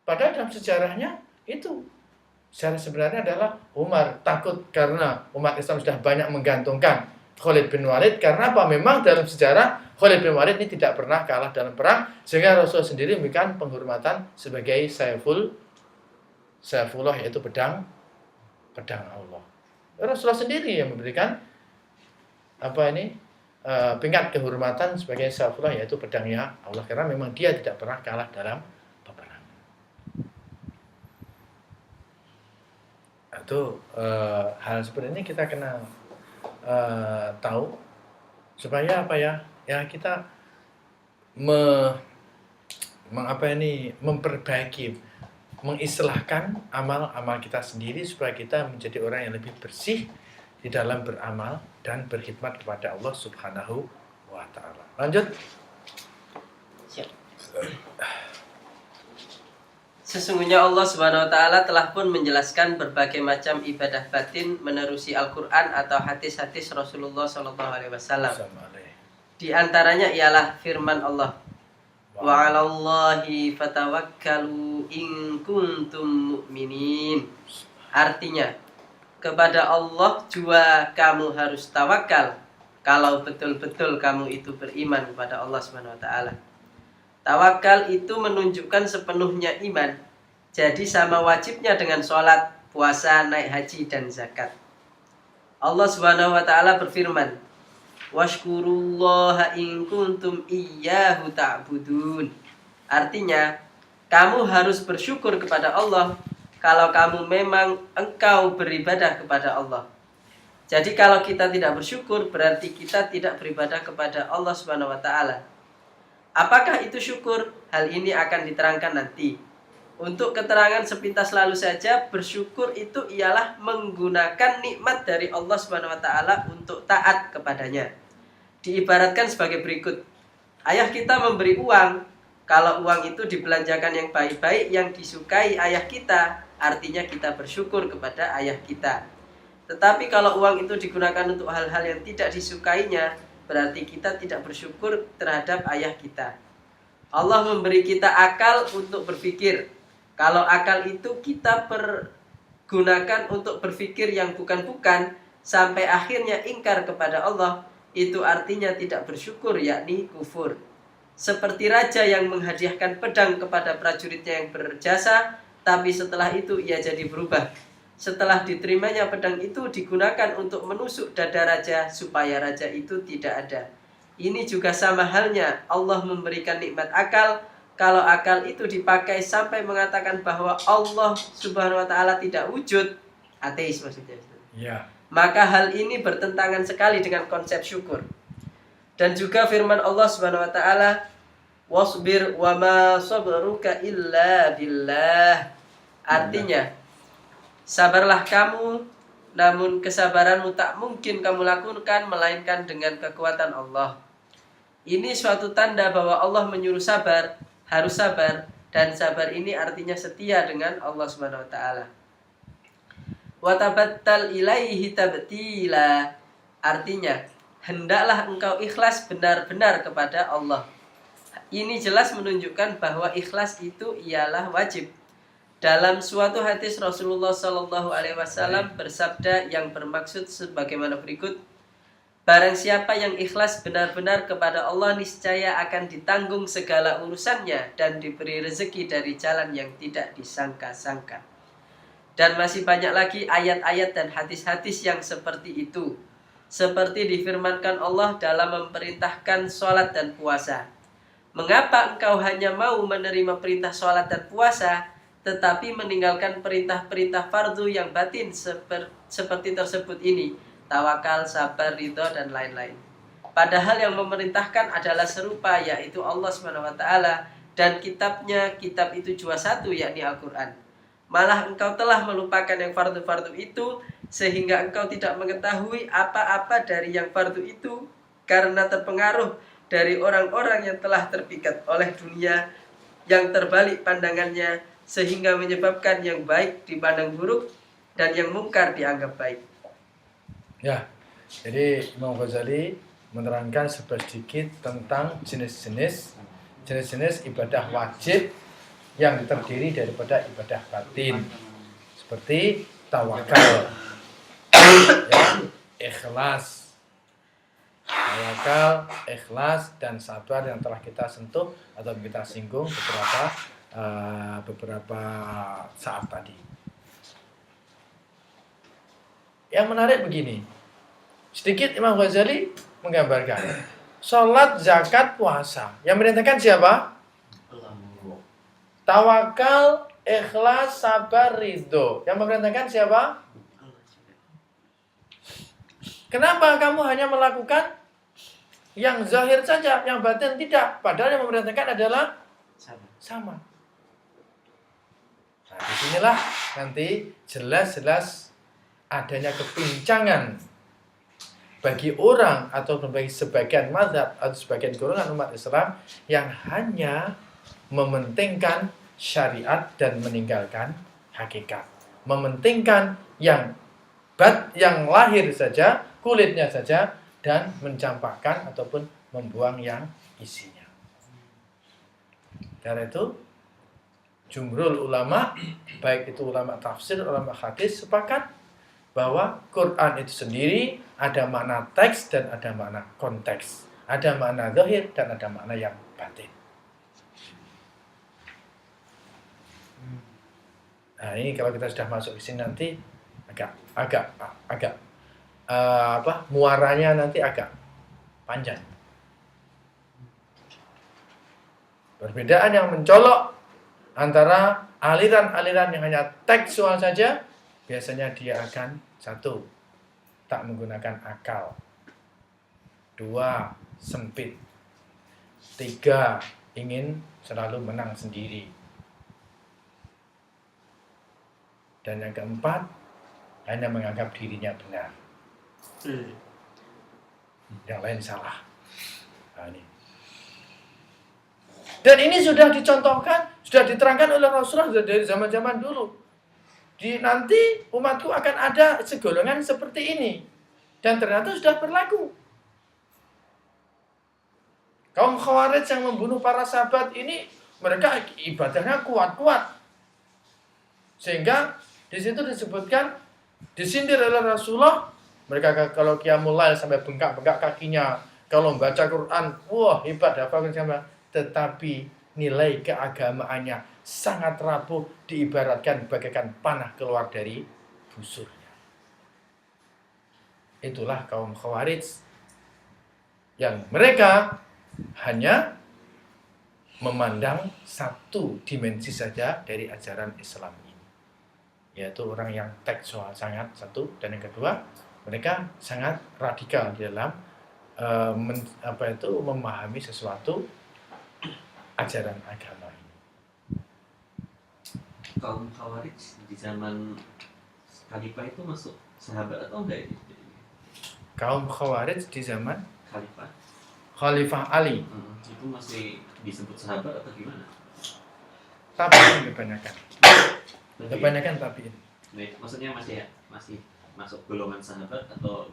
[SPEAKER 1] Padahal dalam sejarahnya itu, sejarah sebenarnya adalah Umar takut karena umat Islam sudah banyak menggantungkan Khalid bin Walid. Karena apa? Memang dalam sejarah Khalid bin Walid ini tidak pernah kalah dalam perang, sehingga Rasul sendiri memberikan penghormatan sebagai Saifullah, yaitu pedang Allah. Rasulullah sendiri yang memberikan tingkat kehormatan sebagai Saifullah, yaitu pedangnya Allah, karena memang dia tidak pernah kalah dalam peperangan. Itu hal seperti ini kita kena tahu supaya kita memperbaiki, mengislahkan amal-amal kita sendiri supaya kita menjadi orang yang lebih bersih di dalam beramal dan berkhidmat kepada Allah Subhanahu wa taala. Lanjut.
[SPEAKER 3] Siap. Sesungguhnya Allah Subhanahu wa taala telah pun menjelaskan berbagai macam ibadah batin menerusi Al-Qur'an atau hadis-hadis Rasulullah sallallahu alaihi wasallam. Di antaranya ialah firman Allah, wa 'alallahi fatawakkalu in kuntum mu'minin. Artinya, kepada Allah jua kamu harus tawakal kalau betul-betul kamu itu beriman kepada Allah Subhanahu wa taala. Tawakal itu menunjukkan sepenuhnya iman. Jadi sama wajibnya dengan sholat, puasa, naik haji dan zakat. Allah Subhanahu wa taala berfirman, "Washkurullaha in kuntum iyyahu ta'budun." Artinya, kamu harus bersyukur kepada Allah kalau kamu memang engkau beribadah kepada Allah. Jadi kalau kita tidak bersyukur, berarti kita tidak beribadah kepada Allah Subhanahu wa taala. Apakah itu syukur? Hal ini akan diterangkan nanti. Untuk keterangan sepintas lalu saja, bersyukur itu ialah menggunakan nikmat dari Allah Subhanahu wa taala untuk taat kepadanya. Diibaratkan sebagai berikut. Ayah kita memberi uang, kalau uang itu dibelanjakan yang baik-baik yang disukai ayah kita, artinya kita bersyukur kepada ayah kita. Tetapi kalau uang itu digunakan untuk hal-hal yang tidak disukainya, berarti kita tidak bersyukur terhadap ayah kita. Allah memberi kita akal untuk berpikir. Kalau akal itu kita pergunakan untuk berpikir yang bukan-bukan, sampai akhirnya ingkar kepada Allah, itu artinya tidak bersyukur, yakni kufur. Seperti raja yang menghadiahkan pedang kepada prajuritnya yang berjasa, tapi setelah itu ia jadi berubah. Setelah diterimanya pedang itu digunakan untuk menusuk dada raja supaya raja itu tidak ada. Ini juga sama halnya, Allah memberikan nikmat akal. Kalau akal itu dipakai sampai mengatakan bahwa Allah Subhanahu wa taala tidak wujud, ateis maksudnya.
[SPEAKER 1] Ya.
[SPEAKER 3] Maka hal ini bertentangan sekali dengan konsep syukur. Dan juga firman Allah Subhanahu wa taala, "Wasbir wa ma sabruka illa billah." Artinya, sabarlah kamu, namun kesabaranmu tak mungkin kamu lakukan melainkan dengan kekuatan Allah. Ini suatu tanda bahwa Allah menyuruh sabar, harus sabar, dan sabar ini artinya setia dengan Allah Subhanahu wa taala. Wa tabattal ilaihi tabtila. Artinya, hendaklah engkau ikhlas benar-benar kepada Allah. Ini jelas menunjukkan bahwa ikhlas itu ialah wajib. Dalam suatu hadis Rasulullah Sallallahu Alaihi Wasallam bersabda yang bermaksud sebagaimana berikut: barang siapa yang ikhlas benar-benar kepada Allah, niscaya akan ditanggung segala urusannya dan diberi rezeki dari jalan yang tidak disangka-sangka. Dan masih banyak lagi ayat-ayat dan hadis-hadis yang seperti itu. Seperti difirmankan Allah dalam memerintahkan sholat dan puasa. Mengapa engkau hanya mau menerima perintah sholat dan puasa, tetapi meninggalkan perintah-perintah fardu yang batin seperti tersebut ini, tawakal, sabar, ridho, dan lain-lain. Padahal yang memerintahkan adalah serupa, yaitu Allah SWT, dan kitabnya, kitab itu cuma satu, yakni Al-Quran. Malah engkau telah melupakan yang fardu-fardu itu, sehingga engkau tidak mengetahui apa-apa dari yang fardu itu, karena terpengaruh dari orang-orang yang telah terpikat oleh dunia, yang terbalik pandangannya, sehingga menyebabkan yang baik dipandang buruk dan yang mungkar dianggap baik.
[SPEAKER 1] Ya, jadi Imam Ghazali menerangkan sedikit tentang jenis-jenis ibadah wajib yang terdiri daripada ibadah batin, seperti tawakal, ya, ikhlas, dan sabar yang telah kita sentuh atau kita singgung beberapa saat tadi. Yang menarik begini, Sedikit Imam Ghazali menggambarkan sholat, zakat, puasa. Yang merintahkan siapa? Tawakal, ikhlas, sabar, ridho. Yang memerintahkan siapa? Kenapa kamu hanya melakukan yang zahir saja, yang batin tidak? Padahal yang memerintahkan adalah sama. Nah, disinilah nanti jelas-jelas adanya kepincangan bagi orang atau bagi sebagian mazhab atau sebagian golongan umat Islam yang hanya mementingkan syariat dan meninggalkan hakikat. Mementingkan yang lahir saja, kulitnya saja, dan mencampakkan ataupun membuang yang isinya. Karena itu jumhurul ulama, baik itu ulama tafsir, ulama hadis, sepakat bahwa Quran itu sendiri ada makna teks dan ada makna konteks. Ada makna zahir dan ada makna yang batin. Nah, ini kalau kita sudah masuk ke sini nanti agak muaranya nanti agak panjang. Perbedaan yang mencolok antara aliran-aliran yang hanya tekstual saja, biasanya dia akan satu, tak menggunakan akal. Dua, sempit. Tiga, ingin selalu menang sendiri. Dan yang keempat, hanya menganggap dirinya benar. Yang lain salah. Nah, ini. Dan ini sudah dicontohkan, sudah diterangkan oleh Rasulullah dari zaman-zaman dulu. Nanti umatku akan ada segolongan seperti ini. Dan ternyata sudah berlaku. Kaum Khawarij yang membunuh para sahabat ini, mereka ibadahnya kuat-kuat. Sehingga di situ disebutkan, disindir oleh Rasulullah, mereka kalau qiyamul lail sampai bengkak-bengkak kakinya, kalau membaca Quran, wah hebat, tetapi nilai keagamaannya sangat rapuh, diibaratkan bagaikan panah keluar dari busurnya. Itulah kaum Khawarij yang mereka hanya memandang satu dimensi saja dari ajaran Islam ini, yaitu orang yang tekstual sangat satu, dan yang kedua mereka sangat radikal di dalam memahami sesuatu ajaran agama ini.
[SPEAKER 7] Kaum Khawarij di zaman Khalifah itu masuk sahabat atau enggak ini?
[SPEAKER 1] Kaum Khawarij di zaman
[SPEAKER 7] Khalifah
[SPEAKER 1] Ali
[SPEAKER 7] itu masih disebut sahabat atau gimana?
[SPEAKER 1] tabiin kebanyakan tabiin.
[SPEAKER 7] Maksudnya masih masuk golongan sahabat atau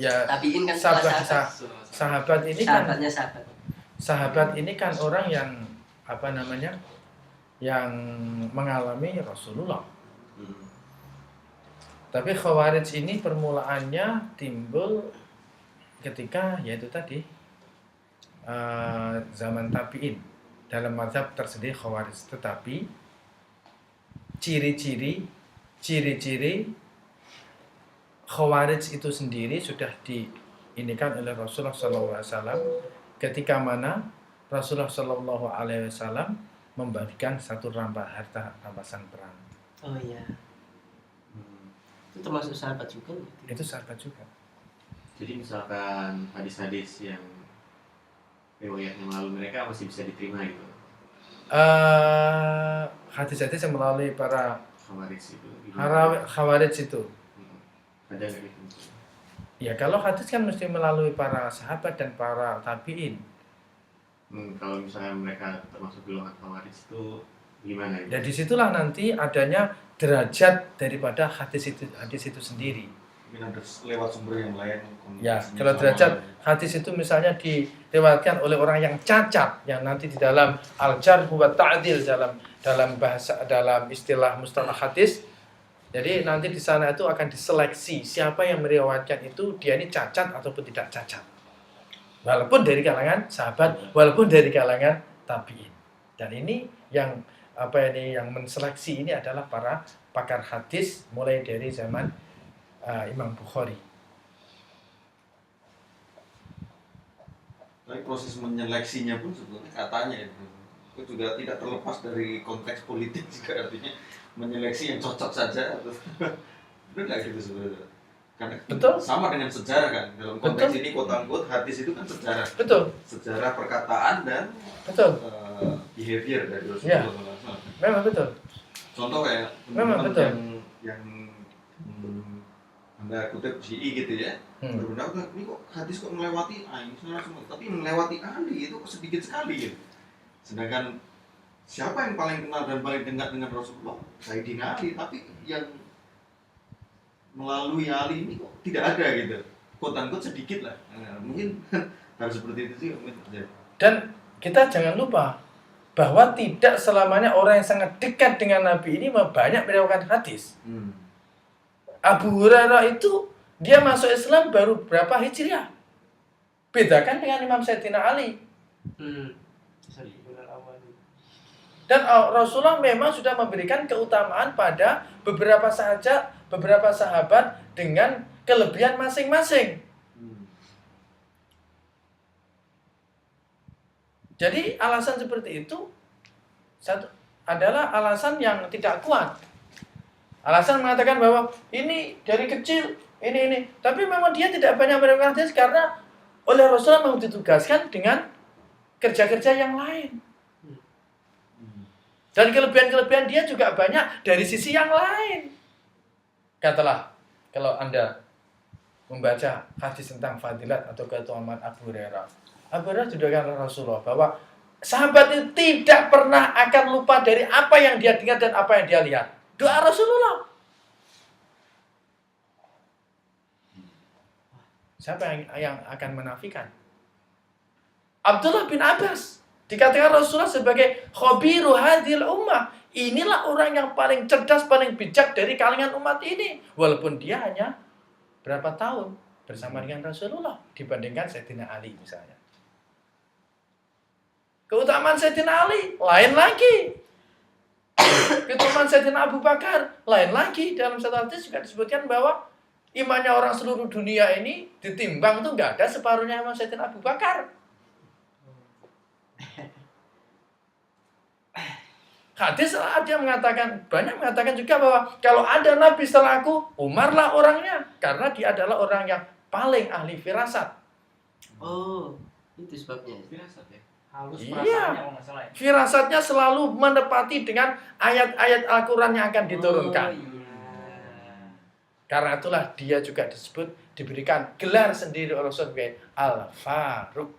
[SPEAKER 1] Ya,
[SPEAKER 3] Tabiin kan
[SPEAKER 1] sahabat ini kan
[SPEAKER 3] sahabatnya sahabat.
[SPEAKER 1] sahabat ini kan orang yang yang mengalami Rasulullah. Tapi Khawarij ini permulaannya timbul ketika yaitu tadi zaman tabiin dalam mazhab tersendiri Khawarij. Tetapi ciri-ciri Khawarij itu sendiri sudah diinikan oleh Rasulullah SAW ketika mana Rasulullah SAW membagikan satu harta rampasan perang.
[SPEAKER 3] Oh iya. Itu termasuk sahabat juga.
[SPEAKER 1] Itu sahabat juga.
[SPEAKER 7] jadi misalkan hadis-hadis yang riwayat yang lalu mereka masih bisa diterima gitu.
[SPEAKER 1] Hadis-hadis yang melalui para
[SPEAKER 7] Khawarij itu.
[SPEAKER 1] Khawarij itu.
[SPEAKER 7] Ada nggak gitu?
[SPEAKER 1] Ya kalau hadis kan mesti melalui para sahabat dan para tabiin.
[SPEAKER 7] Kalau misalnya mereka termasuk golongan Khawarij itu gimana?
[SPEAKER 1] Ya disitulah nanti adanya derajat daripada hadis itu sendiri.
[SPEAKER 2] Mungkin ada lewat sumber yang lain.
[SPEAKER 1] Ya kalau derajat hadis itu misalnya dilewatkan oleh orang yang cacat, yang nanti di dalam al-jarh wa ta'dil dalam istilah mustalah hadis. Jadi nanti di sana itu akan diseleksi siapa yang meriwayatkan itu dia ini cacat ataupun tidak cacat. Walaupun dari kalangan sahabat, walaupun dari kalangan tabiin. Dan ini yang menseleksi ini adalah para pakar hadis mulai dari zaman Imam Bukhari.
[SPEAKER 2] Tapi proses menyeleksinya pun sebetulnya katanya itu juga tidak terlepas dari konteks politik juga, artinya menyeleksi yang cocok saja atau benar nggak gitu sebenarnya? Karena
[SPEAKER 1] Betul.
[SPEAKER 2] sama dengan sejarah kan, dalam konteks
[SPEAKER 1] Betul.
[SPEAKER 2] ini quote unquote hadis itu kan sejarah,
[SPEAKER 1] Betul.
[SPEAKER 2] sejarah perkataan dan
[SPEAKER 1] Betul.
[SPEAKER 2] behavior dari
[SPEAKER 1] Ya.
[SPEAKER 2] Rasulullah SAW.
[SPEAKER 1] Memang betul.
[SPEAKER 2] Contoh kayak
[SPEAKER 1] Memang
[SPEAKER 2] teman-teman
[SPEAKER 1] betul.
[SPEAKER 2] yang Anda kutip CI gitu ya, berpendapat ini kok hadis kok melewati ini semua, tapi melewati Ali itu sedikit sekali gitu. Sedangkan siapa yang paling kenal dan paling dekat dengan Rasulullah? Sayyidina Ali, tapi yang melalui Ali ini kok tidak ada gitu. Quote-unquote sedikit lah. Nah, mungkin harus seperti itu sih mungkin.
[SPEAKER 1] Dan kita jangan lupa bahwa tidak selamanya orang yang sangat dekat dengan Nabi ini banyak meriwayatkan hadis. Abu Hurairah itu dia masuk Islam baru berapa Hijriah? Bedakan dengan Imam Sayyidina Ali.
[SPEAKER 3] Sorry, bulan awal.
[SPEAKER 1] Dan Rasulullah memang sudah memberikan keutamaan pada beberapa sahabat dengan kelebihan masing-masing. Jadi alasan seperti itu adalah alasan yang tidak kuat. Alasan mengatakan bahwa ini dari kecil, ini. Tapi memang dia tidak banyak meriwayatkan hadis karena oleh Rasulullah memang ditugaskan dengan kerja-kerja yang lain. Dan kelebihan-kelebihan dia juga banyak dari sisi yang lain. Katalah, kalau Anda membaca hadis tentang fadilat atau keutamaan Abu Hurairah. Abu Hurairah didokterkan Rasulullah bahwa sahabat itu tidak pernah akan lupa dari apa yang dia dengar dan apa yang dia lihat. Doa Rasulullah. Siapa yang akan menafikan? Abdullah bin Abbas dikatakan Rasulullah sebagai khabiru hadhil ummah. Inilah orang yang paling cerdas, paling bijak dari kalangan umat ini. Walaupun dia hanya berapa tahun bersama dengan Rasulullah dibandingkan Sayyidina Ali misalnya. Keutamaan Sayyidina Ali lain lagi. Keutamaan Sayyidina Abu Bakar lain lagi. Dalam satu hadis juga disebutkan bahwa imannya orang seluruh dunia ini ditimbang itu nggak ada separuhnya iman Sayyidina Abu Bakar. Hadis ada banyak mengatakan juga bahwa kalau ada Nabi setelah aku, Umar lah orangnya. Karena dia adalah orang yang paling ahli firasat.
[SPEAKER 3] Oh, itu sebabnya.
[SPEAKER 7] Firasat ya.
[SPEAKER 4] Halus
[SPEAKER 1] Iya.
[SPEAKER 4] perasaannya kalau nggak salah ya.
[SPEAKER 1] Firasatnya selalu menepati dengan ayat-ayat Al-Quran yang akan diturunkan.
[SPEAKER 3] Oh, iya.
[SPEAKER 1] Karena itulah dia juga diberikan gelar sendiri oleh Rasul sebagai Al-Faruq.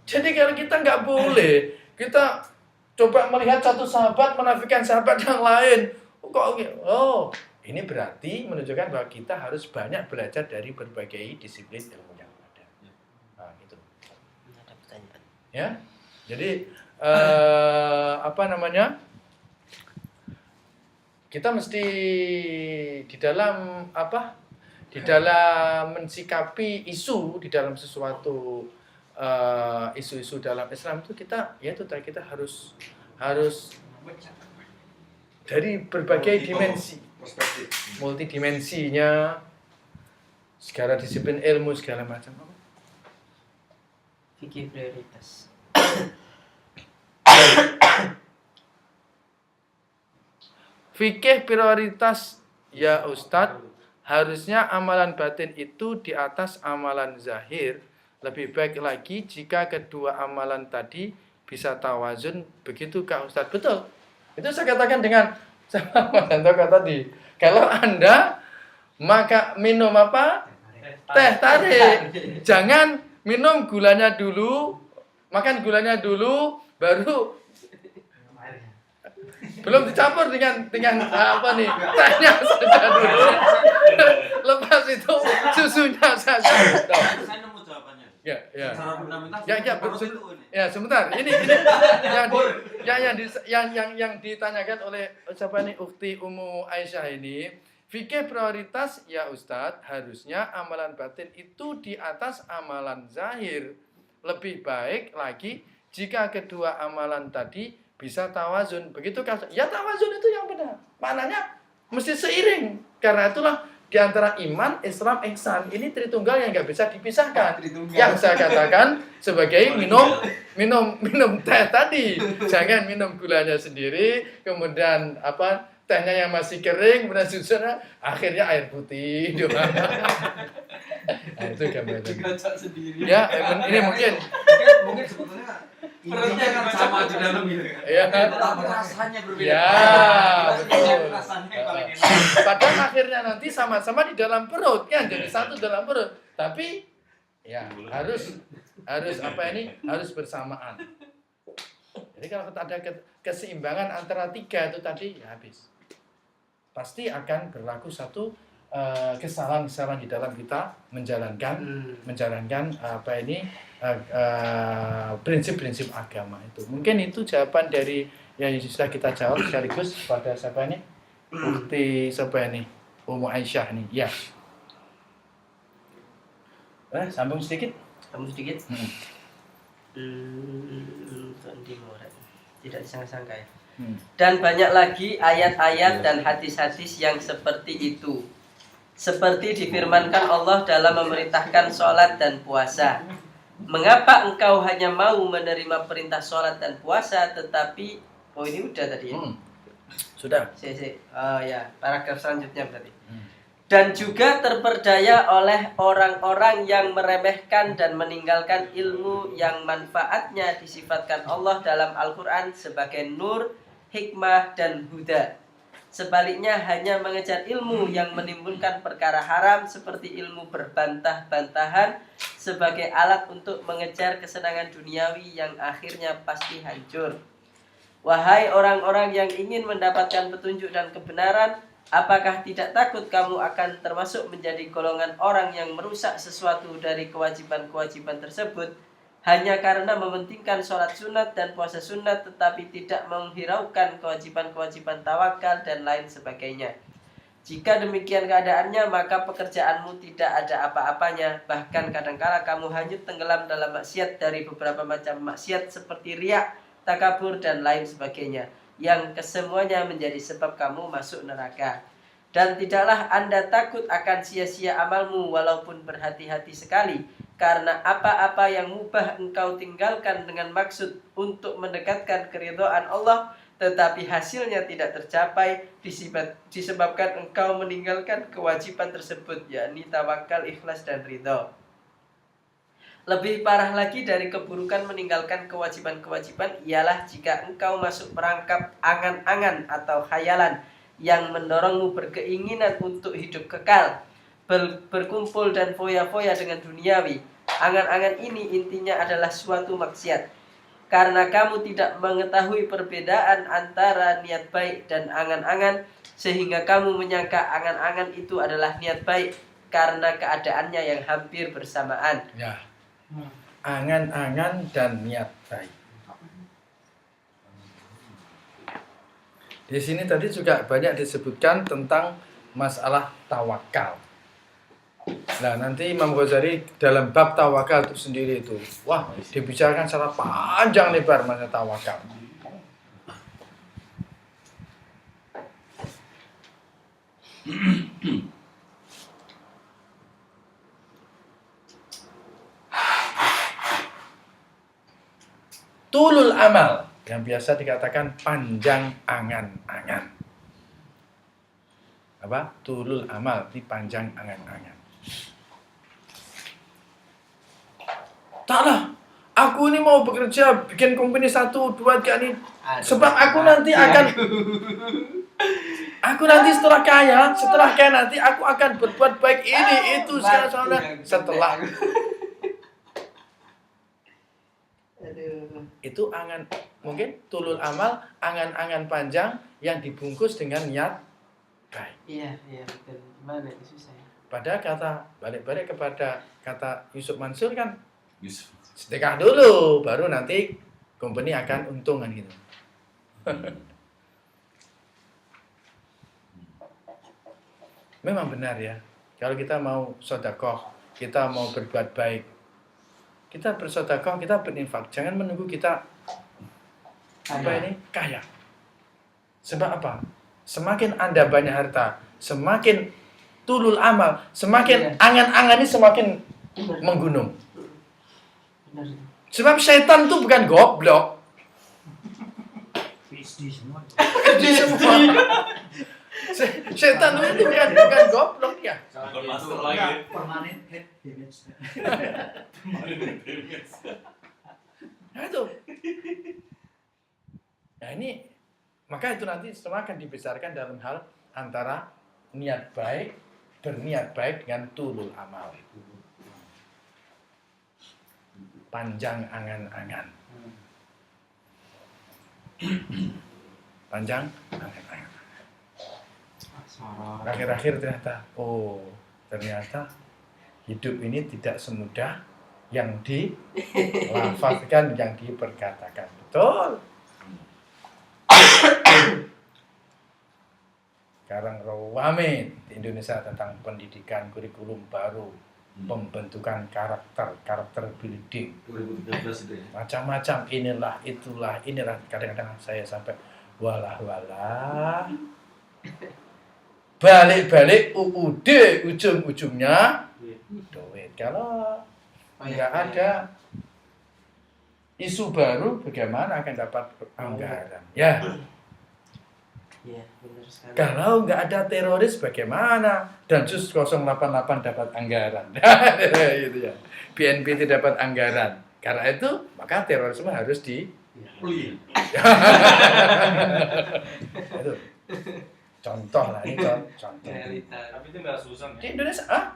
[SPEAKER 1] Jadi kalau kita nggak boleh, kita coba melihat satu sahabat menafikan sahabat yang lain. Oh, ini berarti menunjukkan bahwa kita harus banyak belajar dari berbagai disiplin ilmu yang ada. Nah, gitu.
[SPEAKER 3] Ada pertanyaan.
[SPEAKER 1] Ya, jadi kita mesti di dalam mensikapi isu di dalam sesuatu isu-isu dalam Islam itu kita harus dari berbagai dimensi,
[SPEAKER 2] perspektif.
[SPEAKER 1] multidimensinya, segala disiplin ilmu segala macam.
[SPEAKER 3] Fikih prioritas.
[SPEAKER 1] Fikih prioritas ya Ustadz, harusnya amalan batin itu di atas amalan zahir. Lebih baik lagi jika kedua amalan tadi bisa tawazun. Begitu Kak Ustadz? Betul. Itu saya katakan dengan sama Mas Anto tadi. Kalau Anda minum apa? Teh tarik. Jangan minum gulanya dulu, makan gulanya dulu, baru belum dicampur dengan tehnya saja dulu. Lepas itu susunya saja.
[SPEAKER 7] Saya nemu jawabannya.
[SPEAKER 1] Ya.
[SPEAKER 7] Secara fundamental.
[SPEAKER 1] Sebentar. Ini yang ditanyakan oleh siapa nih Ukti Ummu Aisyah ini. Fikih prioritas ya Ustadz, harusnya amalan batin itu di atas amalan zahir. Lebih baik lagi jika kedua amalan tadi bisa tawazun. Begitu kan? Ya tawazun itu yang benar. Maknanya mesti seiring. Karena itulah di antara iman, Islam, ihsan. Ini Tritunggal yang nggak bisa dipisahkan. Yang saya katakan sebagai minum teh tadi. Jangan minum gulanya sendiri, kemudian tehnya yang masih kering, kemudian susunya akhirnya air putih. Nah, itu gambaran.
[SPEAKER 3] Digocok sendiri.
[SPEAKER 1] Ya, ini mungkin
[SPEAKER 2] Mungkin sebetulnya
[SPEAKER 3] Perutnya
[SPEAKER 2] intinya kan sama di dalam gitu kan.
[SPEAKER 1] ya.
[SPEAKER 2] Tapi rasanya berbeda.
[SPEAKER 1] Ya, betul.
[SPEAKER 2] Rasanya yang paling enak.
[SPEAKER 1] Padahal akhirnya nanti sama-sama di dalam perut kan, jadi satu dalam perut. Tapi ya harus harus bersamaan. Jadi kalau ada keseimbangan antara tiga itu tadi ya habis. Pasti akan berlaku satu kesalahan-kesalahan di dalam kita menjalankan prinsip-prinsip agama itu. Mungkin itu jawaban dari yang sudah kita jawab sekaligus pada siapa ini? Bukti siapa ini? Ummu Aisyah nih. Ya. Sambung sedikit.
[SPEAKER 3] Tidak disangka-sangka ya. Dan banyak lagi ayat-ayat dan hadis-hadis yang seperti itu. Seperti difirmankan Allah dalam memerintahkan sholat dan puasa. Mengapa engkau hanya mau menerima perintah sholat dan puasa, tetapi ini udah tadi ya?
[SPEAKER 1] Sudah.
[SPEAKER 3] Oh ya, paragraf selanjutnya berarti. Dan juga terperdaya oleh orang-orang yang meremehkan dan meninggalkan ilmu yang manfaatnya disifatkan Allah dalam Al-Quran sebagai nur, hikmah, dan huda. Sebaliknya hanya mengejar ilmu yang menimbulkan perkara haram seperti ilmu berbantah-bantahan sebagai alat untuk mengejar kesenangan duniawi yang akhirnya pasti hancur. Wahai orang-orang yang ingin mendapatkan petunjuk dan kebenaran, apakah tidak takut kamu akan termasuk menjadi golongan orang yang merusak sesuatu dari kewajiban-kewajiban tersebut hanya karena mementingkan sholat sunat dan puasa sunat tetapi tidak menghiraukan kewajiban-kewajiban tawakal dan lain sebagainya. Jika demikian keadaannya, maka pekerjaanmu tidak ada apa-apanya. Bahkan kadangkala kamu hanyut tenggelam dalam maksiat dari beberapa macam maksiat seperti riya, takabur, dan lain sebagainya, yang kesemuanya menjadi sebab kamu masuk neraka. Dan tidaklah Anda takut akan sia-sia amalmu walaupun berhati-hati sekali, karena apa-apa yang mubah engkau tinggalkan dengan maksud untuk mendekatkan keridhaan Allah, tetapi hasilnya tidak tercapai disebabkan engkau meninggalkan kewajiban tersebut, yakni tawakal, ikhlas, dan ridho. Lebih parah lagi dari keburukan meninggalkan kewajiban-kewajiban ialah jika engkau masuk perangkap angan-angan atau khayalan yang mendorongmu berkeinginan untuk hidup kekal, berkumpul dan foya-foya dengan duniawi. Angan-angan ini intinya adalah suatu maksiat. Karena kamu tidak mengetahui perbedaan antara niat baik dan angan-angan, sehingga kamu menyangka angan-angan itu adalah niat baik karena keadaannya yang hampir bersamaan.
[SPEAKER 1] Ya. Angan-angan dan niat baik. Di sini tadi juga banyak disebutkan tentang masalah tawakal. Nah, nanti Imam Ghazali dalam bab tawakal itu sendiri itu, wah, dibicarakan secara panjang lebar masalah tawakal. Tulul amal, yang biasa dikatakan panjang angan-angan. Apa? Tulul amal, ini panjang angan-angan. Taklah, aku ini mau bekerja, bikin company 1, 2, 3 ini. Sebab aku nanti setelah kaya nanti aku akan berbuat baik ini, itu, setelah. Itu mungkin tulul amal, angan-angan panjang yang dibungkus dengan niat baik.
[SPEAKER 3] Iya betul. Gimana itu susah ya?
[SPEAKER 1] Padahal balik kepada kata Yusuf Mansur kan, sedekah dulu, baru nanti company akan untung kan gitu. Memang benar ya, kalau kita mau sedekah, kita mau berbuat baik, kita bersedekah, kita berinfak, jangan menunggu kita kaya. Sebab apa? Semakin Anda banyak harta, semakin tulul amal, semakin angan-angan ini semakin menggunung. Sebab syaitan itu bukan goblok.
[SPEAKER 6] PhD semua.
[SPEAKER 1] Di semua. Syaitan itu bukan goblok ya.
[SPEAKER 4] Bukan master lagi.
[SPEAKER 6] Permanent head damage.
[SPEAKER 1] Nah itu. Nah ini, maka itu nanti semua akan dibesarkan dalam hal antara niat baik, berniat baik dengan tulul amal. Panjang angan-angan. Panjang angan-angan. Akhir-akhir ternyata hidup ini tidak semudah yang dilafazkan, yang diperkatakan. Betul. Sekarang rame di Indonesia tentang pendidikan, kurikulum baru, pembentukan karakter building,
[SPEAKER 2] 2013 itu ya.
[SPEAKER 1] macam-macam, inilah. Kadang-kadang saya sampai walah, balik UUD ujung-ujungnya duit. Kalau nggak ada isu baru, bagaimana akan dapat anggaran? Ya.
[SPEAKER 3] Iya, benar sekali.
[SPEAKER 1] Kalau nggak ada teroris bagaimana? Densus 088 dapat anggaran. Gitu ya. BNPT dapat anggaran. Karena itu, maka terorisme harus di...
[SPEAKER 2] Oh iya.
[SPEAKER 1] Itu. Contoh lah, ini contoh.
[SPEAKER 3] Realita.
[SPEAKER 4] Tapi itu nggak susah
[SPEAKER 1] Di
[SPEAKER 4] ya.
[SPEAKER 1] Indonesia,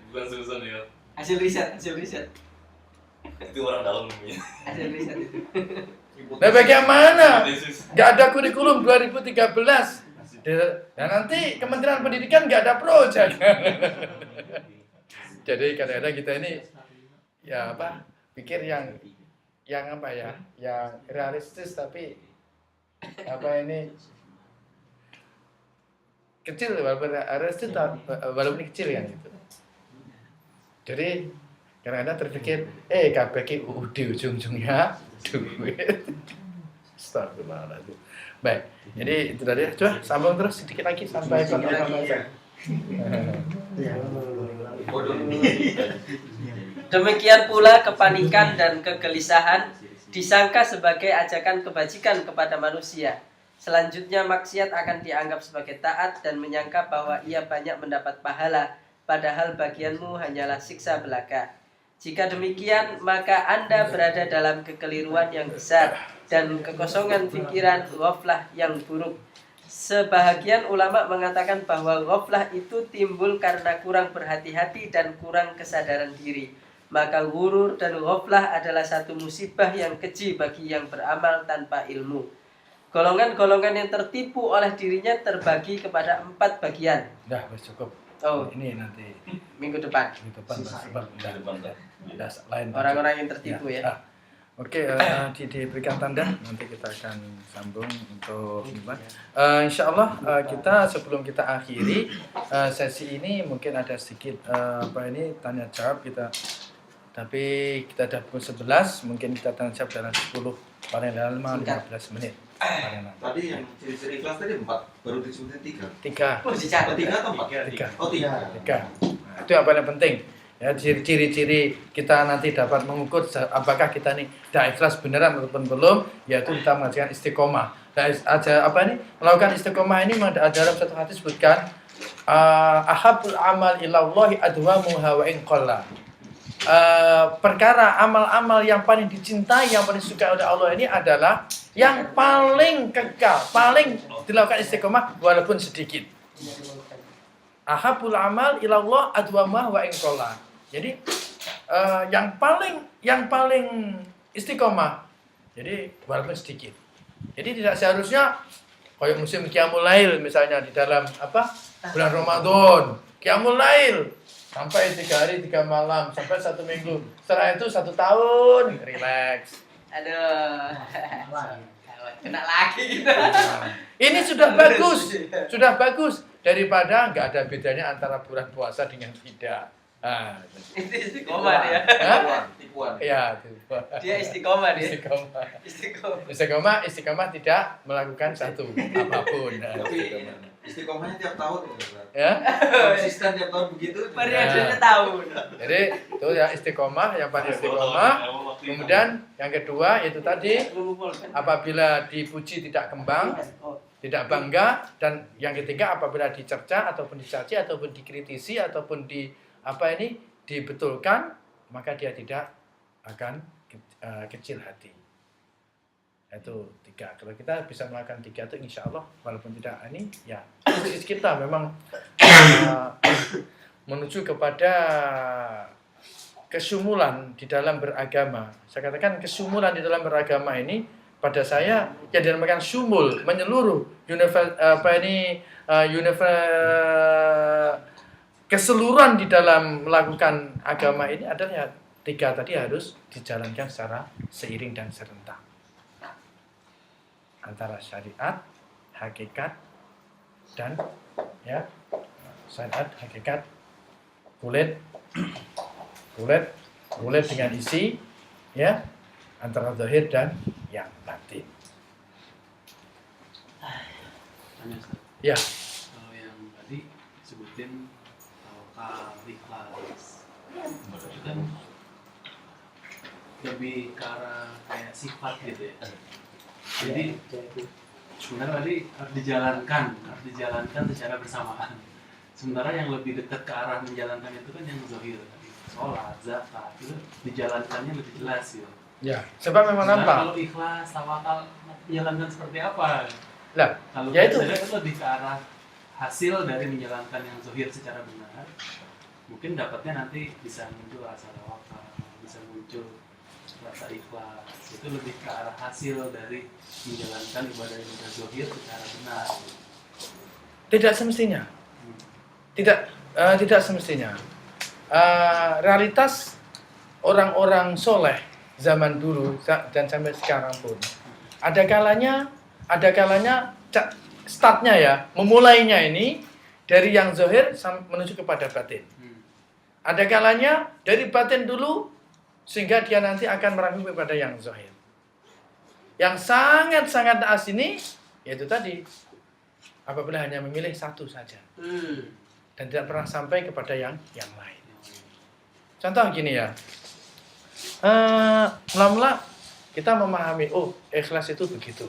[SPEAKER 4] Bukan susah ya.
[SPEAKER 3] Hasil riset.
[SPEAKER 4] Itu orang dalam namanya.
[SPEAKER 3] Hasil riset itu.
[SPEAKER 1] nah bagaimana?
[SPEAKER 4] Tesis.
[SPEAKER 1] Nggak ada kurikulum 2013. Dan nanti Kementerian Pendidikan nggak ada proyek. Jadi kadang-kadang kita ini ya apa pikir yang apa ya, yang realistis tapi apa ini kecil, walaupun realistis walaupun kecil kan gitu. Jadi kadang-kadang terpikir KPK UUD ujung-ujungnya duit. Astagfirullahaladzim. Baik, jadi itu tadi. Coba sambung terus sedikit lagi sampai ke
[SPEAKER 3] Demikian pula kepanikan dan kegelisahan disangka sebagai ajakan kebajikan kepada manusia. Selanjutnya maksiat akan dianggap sebagai taat dan menyangka bahwa ia banyak mendapat pahala, padahal bagianmu hanyalah siksa belaka. Jika demikian, maka Anda berada dalam kekeliruan yang besar dan kekosongan pikiran ghaflah yang buruk. Sebahagian ulama mengatakan bahwa ghaflah itu timbul karena kurang berhati-hati dan kurang kesadaran diri. Maka ghurur dan ghaflah adalah satu musibah yang keji bagi yang beramal tanpa ilmu. Golongan-golongan yang tertipu oleh dirinya terbagi kepada 4 bagian.
[SPEAKER 1] Dah, cukup.
[SPEAKER 3] Oh,
[SPEAKER 1] Ini nanti
[SPEAKER 3] minggu depan.
[SPEAKER 1] di depan sebab udah lain.
[SPEAKER 3] Orang-orang yang tertipu ya.
[SPEAKER 1] Oke, diberikan tanda, nanti kita akan sambung untuk gimana. Insya Allah kita sebelum kita akhiri sesi ini mungkin ada sedikit tanya jawab kita. Tapi kita ada pukul 11, mungkin kita tanya jawab dalam 10 paling lama 15 menit.
[SPEAKER 2] Tadi yang ciri-ciri kelas tadi 4, baru disebutin 3.
[SPEAKER 1] 3.
[SPEAKER 3] Oh, dicatat.
[SPEAKER 2] 3 atau 4?
[SPEAKER 1] 3.
[SPEAKER 2] Oh 3.
[SPEAKER 1] Nah, itu yang paling penting. Ya, ciri-ciri kita nanti dapat mengukur apakah kita ini dah ikhlas beneran ataupun belum, yaitu kita mengajarkan istiqomah. Melakukan istiqomah ini dalam satu hadis sebutkan ahabul amal ilallahi adwamuha wa in qalla. Perkara amal-amal yang paling dicintai, yang paling suka oleh Allah ini adalah yang paling kekal, paling dilakukan istiqomah walaupun sedikit. Ahabul amal ilallah adwamuha wa in qalla. Jadi yang paling istiqomah. Jadi walaupun sedikit. Jadi tidak seharusnya kayak musim Qiyamul Lail misalnya di dalam bulan Ramadan, Qiyamul Lail sampai 3 hari 3 malam, sampai 1 minggu. Setelah itu 1 tahun relax.
[SPEAKER 3] Aduh. Kena lagi gitu.
[SPEAKER 1] Ini sudah bagus daripada nggak ada bedanya antara bulan puasa dengan tidak.
[SPEAKER 3] Itu istiqomah dia.
[SPEAKER 2] Tipuan.
[SPEAKER 1] Ya,
[SPEAKER 3] Dia istiqomah dia.
[SPEAKER 1] Istiqomah tidak melakukan satu apapun.
[SPEAKER 2] Istiqomahnya tiap tahun
[SPEAKER 1] Ya.
[SPEAKER 2] konsisten tiap tahun begitu.
[SPEAKER 3] Periodenya tahun.
[SPEAKER 1] Jadi itu ya istiqomah, yang paling istiqomah. Kemudian yang kedua itu tadi apabila dipuji tidak kembang, tidak bangga, dan yang ketiga apabila dicerca ataupun dicaci ataupun dikritisi ataupun dibetulkan, maka dia tidak akan kecil hati. Itu 3. Kalau kita bisa melakukan 3 itu insya Allah walaupun tidak ini ya posisi kita memang menuju kepada kesumulan di dalam beragama. Saya katakan kesumulan di dalam beragama ini pada saya yang dinamakan sumul, menyeluruh, keseluruhan di dalam melakukan agama ini adalah 3 tadi harus dijalankan secara seiring dan serentak antara syariat, hakikat, dan ya syariat, hakikat, kulit dengan isi, ya antara zahir dan yang batin.
[SPEAKER 8] Tanya Ustaz.
[SPEAKER 1] Ya.
[SPEAKER 8] Kalau yang tadi sebutin tawakal, ikhlas, itu kan lebih ke arah kayak sifat gitu ya. Jadi sebenarnya tadi harus dijalankan secara bersamaan. Sementara yang lebih dekat ke arah menjalankan itu kan yang zahir tadi, sholat, zakat, itu dijalankannya lebih jelas gitu.
[SPEAKER 1] Ya, sebab memang nampak.
[SPEAKER 8] Kalau ikhlas, tawakal, menjalankan seperti apa?
[SPEAKER 1] Lah,
[SPEAKER 8] Kalau
[SPEAKER 1] ya itu.
[SPEAKER 8] saya lihat lebih ke arah hasil dari menjalankan yang zahir secara benar. Mungkin dapatnya nanti bisa muncul rasa tawakal, bisa muncul rasa ikhlas. Itu lebih ke arah hasil dari menjalankan ibadah yang zahir secara benar.
[SPEAKER 1] Tidak semestinya. Tidak semestinya. Realitas orang-orang soleh zaman dulu dan sampai sekarang pun ada kalanya startnya ya, memulainya ini dari yang zahir menuju kepada batin. Ada kalanya dari batin dulu sehingga dia nanti akan merangkum kepada yang zahir. Yang sangat-sangat naas ini yaitu tadi apabila hanya memilih satu saja dan tidak pernah sampai kepada yang lain. Contoh gini ya, mula-mula kita memahami, oh ikhlas itu begitu.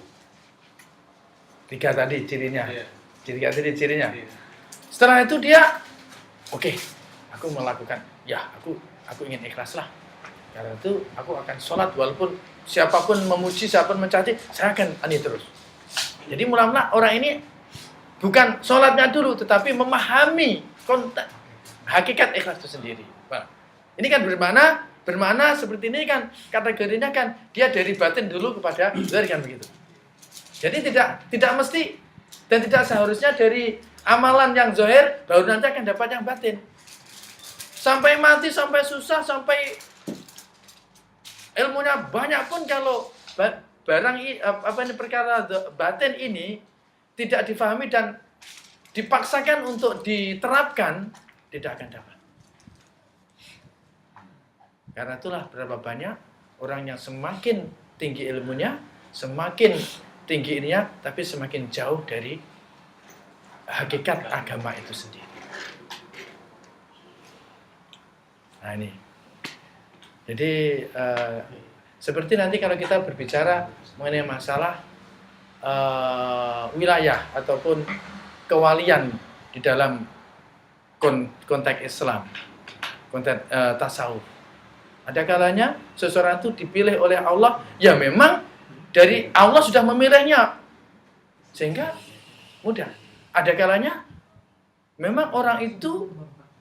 [SPEAKER 1] 3 tadi cirinya, cirinya. Setelah itu dia, oke, aku melakukan, ya aku ingin ikhlas lah. Karena itu aku akan sholat walaupun siapapun memuji, siapapun mencaci, saya akan ani terus. Jadi mula-mula orang ini bukan sholatnya dulu, tetapi memahami konteks hakikat ikhlas itu sendiri. Nah, ini kan bermakna seperti ini kan kategorinya kan dia dari batin dulu kepada zahir kan begitu. Jadi tidak mesti dan tidak seharusnya dari amalan yang zahir baru nanti akan dapat yang batin. Sampai mati, sampai susah, sampai ilmunya banyak pun kalau perkara batin ini tidak difahami dan dipaksakan untuk diterapkan, tidak akan dapat. Karena itulah berapa banyak orang yang semakin tinggi ilmunya, semakin tinggi ininya, tapi semakin jauh dari hakikat agama itu sendiri. Nah ini. Jadi seperti nanti kalau kita berbicara mengenai masalah wilayah ataupun kewalian di dalam konteks Islam, konteks tasawuf. Ada kalanya seseorang itu dipilih oleh Allah, ya memang dari Allah sudah memilihnya sehingga mudah. Ada kalanya memang orang itu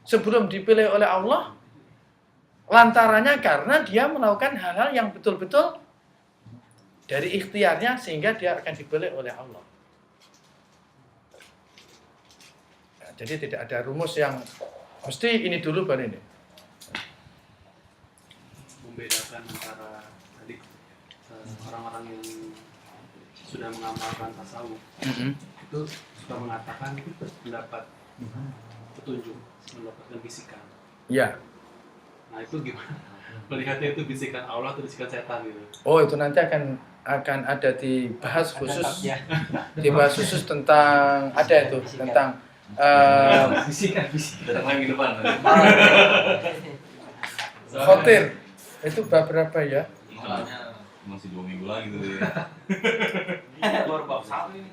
[SPEAKER 1] sebelum dipilih oleh Allah lantarannya karena dia melakukan hal-hal yang betul-betul dari ikhtiarnya sehingga dia akan dipilih oleh Allah. Nah, jadi tidak ada rumus yang mesti ini dulu baru ini.
[SPEAKER 8] Membedakan antara tadi orang-orang yang sudah mengamalkan tasawuf itu suka mengatakan itu mendapat petunjuk, mendapatkan bisikan.
[SPEAKER 1] Ya.
[SPEAKER 8] Nah itu gimana? Melihatnya itu bisikan Allah atau bisikan setan gitu?
[SPEAKER 1] Oh, itu nanti akan ada dibahas khusus,
[SPEAKER 3] Ya.
[SPEAKER 1] dibahas khusus tentang ada itu tentang
[SPEAKER 6] Bisikan.
[SPEAKER 4] Datang lagi depan.
[SPEAKER 1] khotir. Itu bab berapa ya?
[SPEAKER 4] Soalnya masih 2 minggu lagi tuh ya.
[SPEAKER 6] Baru bab 1 ini.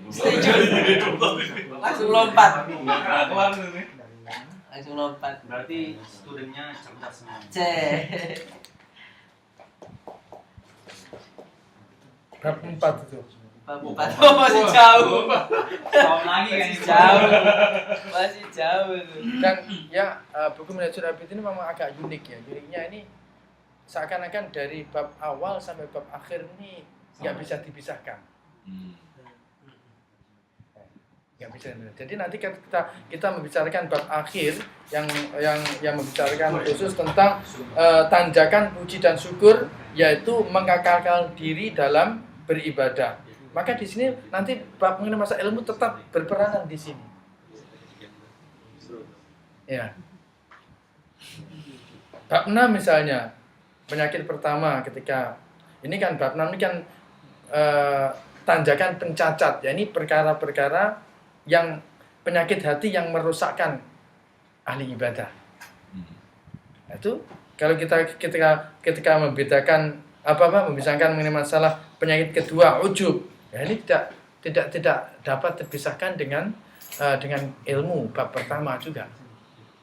[SPEAKER 3] Langsung lompat.
[SPEAKER 4] Kelar nih.
[SPEAKER 3] Langsung lompat.
[SPEAKER 6] Berarti studentnya cerdas semua.
[SPEAKER 3] Cek.
[SPEAKER 1] Bab 4 itu.
[SPEAKER 3] Bab 4. Oh, masih jauh.
[SPEAKER 6] Tahun lagi kan
[SPEAKER 3] Masih jauh. Masih jauh itu.
[SPEAKER 1] Dan ya buku Minhajul Abidin ini memang agak unik ya. Uniknya ini seakan-akan dari bab awal sampai bab akhir ini nggak bisa dipisahkan. Nggak bisa. Jadi nanti kita membicarakan bab akhir yang membicarakan khusus tentang tanjakan puji dan syukur, yaitu mengakalkan diri dalam beribadah. Maka di sini nanti bab mengenai masa ilmu tetap berperanan di sini. Ya. Bab 6 misalnya, penyakit pertama ketika ini kan bab 6 ini kan tanjakan pencacat, ya ini perkara-perkara yang penyakit hati yang merusakkan ahli ibadah. Itu kalau ketika membedakan membicarakan mengenai masalah penyakit kedua ujub, ya ini tidak dapat terpisahkan dengan ilmu bab pertama juga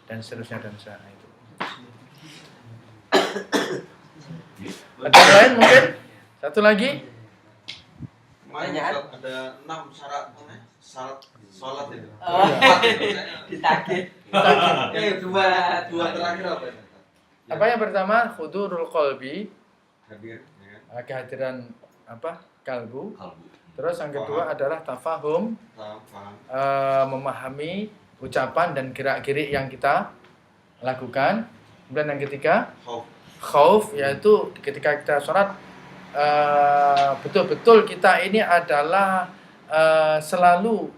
[SPEAKER 1] dan seterusnya dan seterusnya itu. Ada yang lain mungkin? Satu lagi?
[SPEAKER 2] Kemarin
[SPEAKER 3] Pertanyaan?
[SPEAKER 2] Ustaz, ada 6 syarat sholat itu.
[SPEAKER 3] Oh,
[SPEAKER 2] Iya.
[SPEAKER 3] ditagih.
[SPEAKER 2] Dua terakhir apa ini?
[SPEAKER 1] Apa yang pertama? Hudurul qalbi,
[SPEAKER 2] Hadir, ya.
[SPEAKER 1] kehadiran kalbu.
[SPEAKER 4] Kalbu.
[SPEAKER 1] Terus yang kedua adalah tafahum,
[SPEAKER 2] Paham.
[SPEAKER 1] memahami ucapan dan gerak-gerik yang kita lakukan. Kemudian yang ketiga,
[SPEAKER 2] Khauf.
[SPEAKER 1] khauf, yaitu ketika kita sholat betul-betul kita ini adalah selalu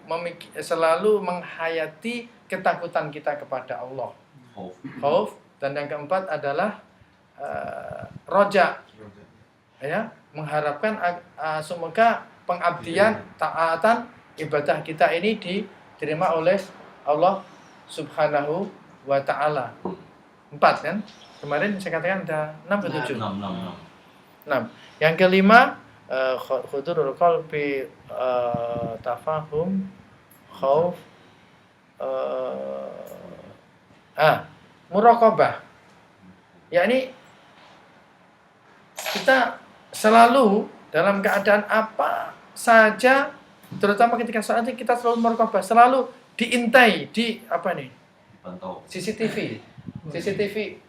[SPEAKER 1] menghayati ketakutan kita kepada Allah. Khauf. Dan yang keempat adalah roja, ya, mengharapkan semoga pengabdian, taatan, ibadah kita ini diterima oleh Allah Subhanahu wa Ta'ala. 4 kan? Kemarin saya katakan ada 6 atau 7? 6. Yang kelima, hudurul qalbi, tafahum, khauf, muraqabah. Yakni kita selalu dalam keadaan apa saja, terutama ketika sholat kita selalu muraqabah, selalu diintai di
[SPEAKER 4] Pantau.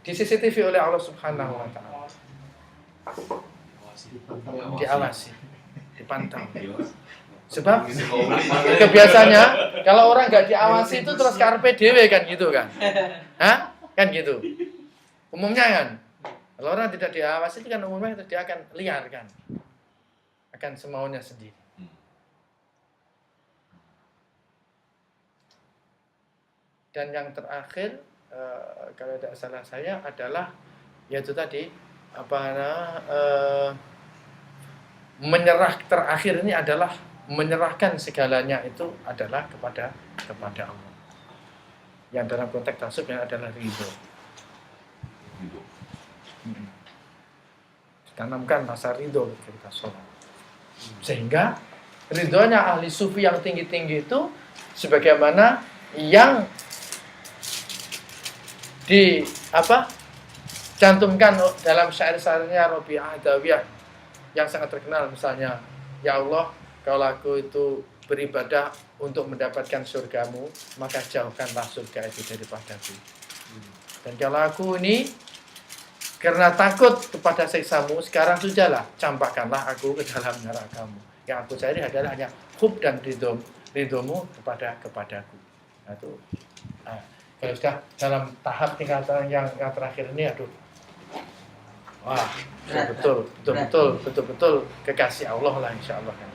[SPEAKER 1] CCTV oleh Allah Subhanahu wa Ta'ala. Diawasi, dipantau. Sebab kebiasaannya kalau orang nggak diawasi itu terus karpe dewe kan gitu kan? Hah? Kan gitu. Umumnya kan. Kalau orang tidak diawasi itu kan umumnya dia akan liar kan. Akan semaunya sendiri. Dan yang terakhir kalau tidak salah saya adalah yaitu tadi menyerah, terakhir ini adalah menyerahkan segalanya itu adalah kepada Allah. Yang dalam konteks tasawuf yang adalah ridho. Tanamkan rasa ridho ketika sholat. Sehingga ridhonya ahli sufi yang tinggi-tinggi itu sebagaimana yang cantumkan dalam syair-syairnya Rabi'ah Adawiyah yang sangat terkenal, misalnya, ya Allah, kalau aku itu beribadah untuk mendapatkan surgamu, maka jauhkanlah surga itu daripadaku. Dan kalau aku ini karena takut kepada siksamu, sekarang sudahlah, campakkanlah aku ke dalam nerakamu. Yang aku cari adalah hanya hub dan ridhomu kepadaku. Nah, itu. Kalau sudah dalam tahap tingkatan yang terakhir ini, wah, betul-betul kekasih Allah lah, insya Allah kan.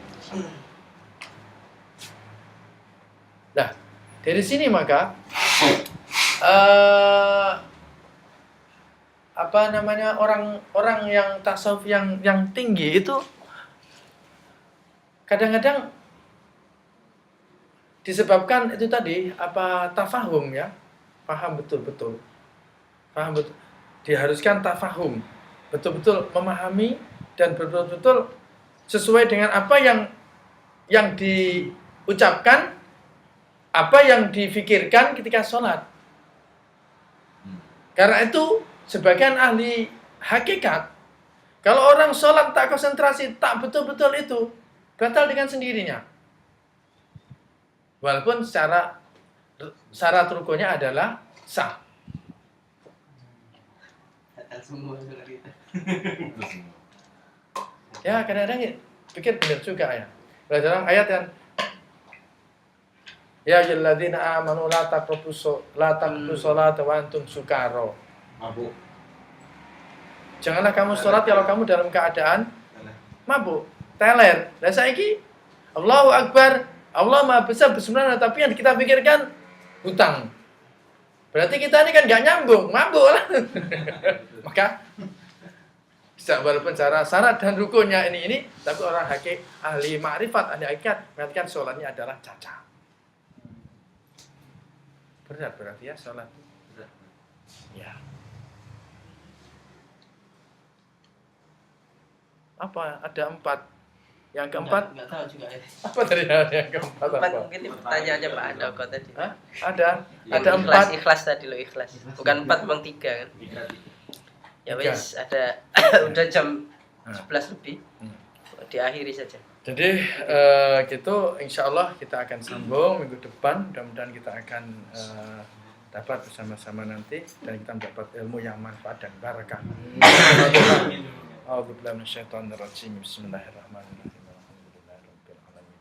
[SPEAKER 1] Nah, dari sini maka orang yang tasawuf yang tinggi itu kadang-kadang disebabkan itu tadi tafahum ya, paham betul, diharuskan tafahum, betul-betul memahami dan betul-betul sesuai dengan apa yang diucapkan, apa yang difikirkan ketika sholat. Karena itu sebagian ahli hakikat, kalau orang sholat tak konsentrasi, tak betul-betul itu, batal dengan sendirinya. Walaupun secara syarat rukunnya adalah sah.
[SPEAKER 3] Batal semua sholat kita.
[SPEAKER 1] Ya kadang-kadang pikir benar juga ya. Dalam ayat yang ya ayyuhalladzina amanu la taqrabu sholata wa antum sukara.
[SPEAKER 2] Mabuk.
[SPEAKER 1] Janganlah kamu sholat kalau kamu dalam keadaan mabuk, teler. Lah saiki Allahu Akbar, Allah Maha Besar bismillah, tapi yang kita pikirkan hutang. Berarti kita ini kan gak nyambung, mabuk lah. Maka walaupun cara syarat dan rukunnya ini, tapi orang ahli ma'rifat, ahli hakikat mengatakan sholatnya adalah cacat. Berat berarti ya sholat. Ya. Apa? Ada 4. Yang keempat?
[SPEAKER 3] Enggak tahu juga ya.
[SPEAKER 1] Apa tadi yang keempat?
[SPEAKER 3] Empat
[SPEAKER 1] Apa?
[SPEAKER 3] mungkin pertanyaannya Pak Andoko tadi.
[SPEAKER 1] Hah? Ada
[SPEAKER 3] Ikhlas,
[SPEAKER 1] 4.
[SPEAKER 3] ikhlas tadi lo ikhlas. Bukan 4 bang 3 kan. Ya
[SPEAKER 1] Tiga.
[SPEAKER 3] wes ada udah jam 11 lebih. Diakhiri saja.
[SPEAKER 1] Jadi gitu, insya Allah kita akan sambung minggu depan. Mudah-mudahan kita akan dapat bersama-sama nanti dan kita mendapat ilmu yang manfaat dan barakah. A'udzubillahi minasyaitonir rajim. Bismillahirrahmanirrahim. Alhamdulillahirabbil alamin.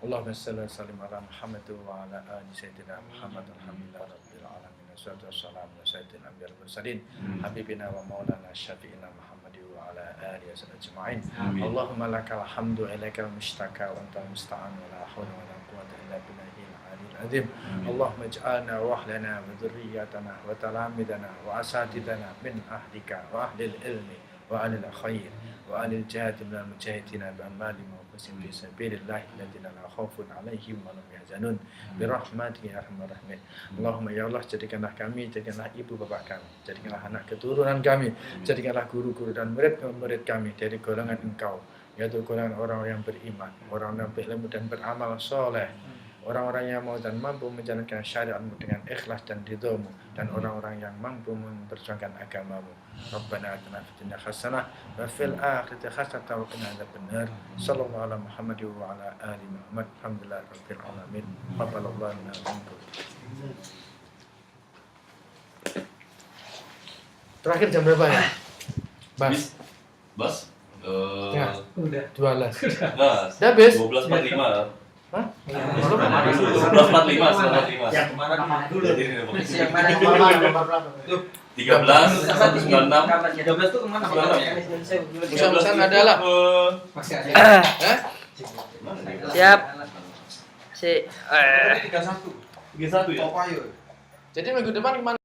[SPEAKER 1] Allahumma shalli wa sallim ala Muhammad wa ala ali sayyidina Muhammad. Alhamdulillahirabbil alamin. Wassalatu wassalamu ala sayyidil anbiya'i wal mursalin habibina wa maulana syafi'ina Muhammad wa ala alihi ajma'in. Allahumma lakal hamdu ilaikal mushtaka wa antal musta'an wa la hawla wa la quwwata illa billahil aliyyil azim. Allahumma ij'alna wa ahlana wa dhurriyyatana wa talamidana wa asatidana min ahlika wa ahlil ilmi wa ahlil khair wa ahlil jihad minal mujahidina bi amwalihim wa anfusihim fi sabilillah alladziina la khaufun 'alaihim wa lahum yahzanun bi rahmatika ya arhamar rahimin. Allahumma ya Allah, jadikanlah kami, jadikanlah ibu bapak kami, jadikanlah anak keturunan kami, jadikanlah guru-guru dan murid-murid kami dari golongan Engkau, yaitu golongan orang-orang yang beriman, orang-orang yang berilmu dan beramal soleh, orang-orang yang mau dan mampu menjalankan syariat-Mu dengan ikhlas dan ridho-Mu, dan orang-orang yang mampu memperjuangkan agama-Mu. Rabbana atina fid dunya hasanah wa fil akhirati hasanah wa qina adzabannar. Sallallahu ala Muhammad wa ala ali Muhammad. Alhamdulillahirabbil alamin. Taqabbalallahu minna wa minkum. Terakhir jam berapa ya? Bas.
[SPEAKER 4] Bas?
[SPEAKER 1] Ya.
[SPEAKER 8] Udah.
[SPEAKER 1] 12.
[SPEAKER 4] Bas.
[SPEAKER 1] Udah habis?
[SPEAKER 4] 12.45.
[SPEAKER 1] Hah?
[SPEAKER 4] 11.45, 11.45.
[SPEAKER 6] Yang kemana dulu?
[SPEAKER 4] Jadi ini nomor
[SPEAKER 3] Yang mana?
[SPEAKER 6] Nomor berapa?
[SPEAKER 4] 13, 96.
[SPEAKER 6] 13 tuh kemana?
[SPEAKER 1] Musan ada lah.
[SPEAKER 6] Masih ada.
[SPEAKER 1] Hah?
[SPEAKER 3] Siap. Si
[SPEAKER 2] 31.
[SPEAKER 4] 31 ya?
[SPEAKER 2] Topayo.
[SPEAKER 1] Jadi minggu depan kemana?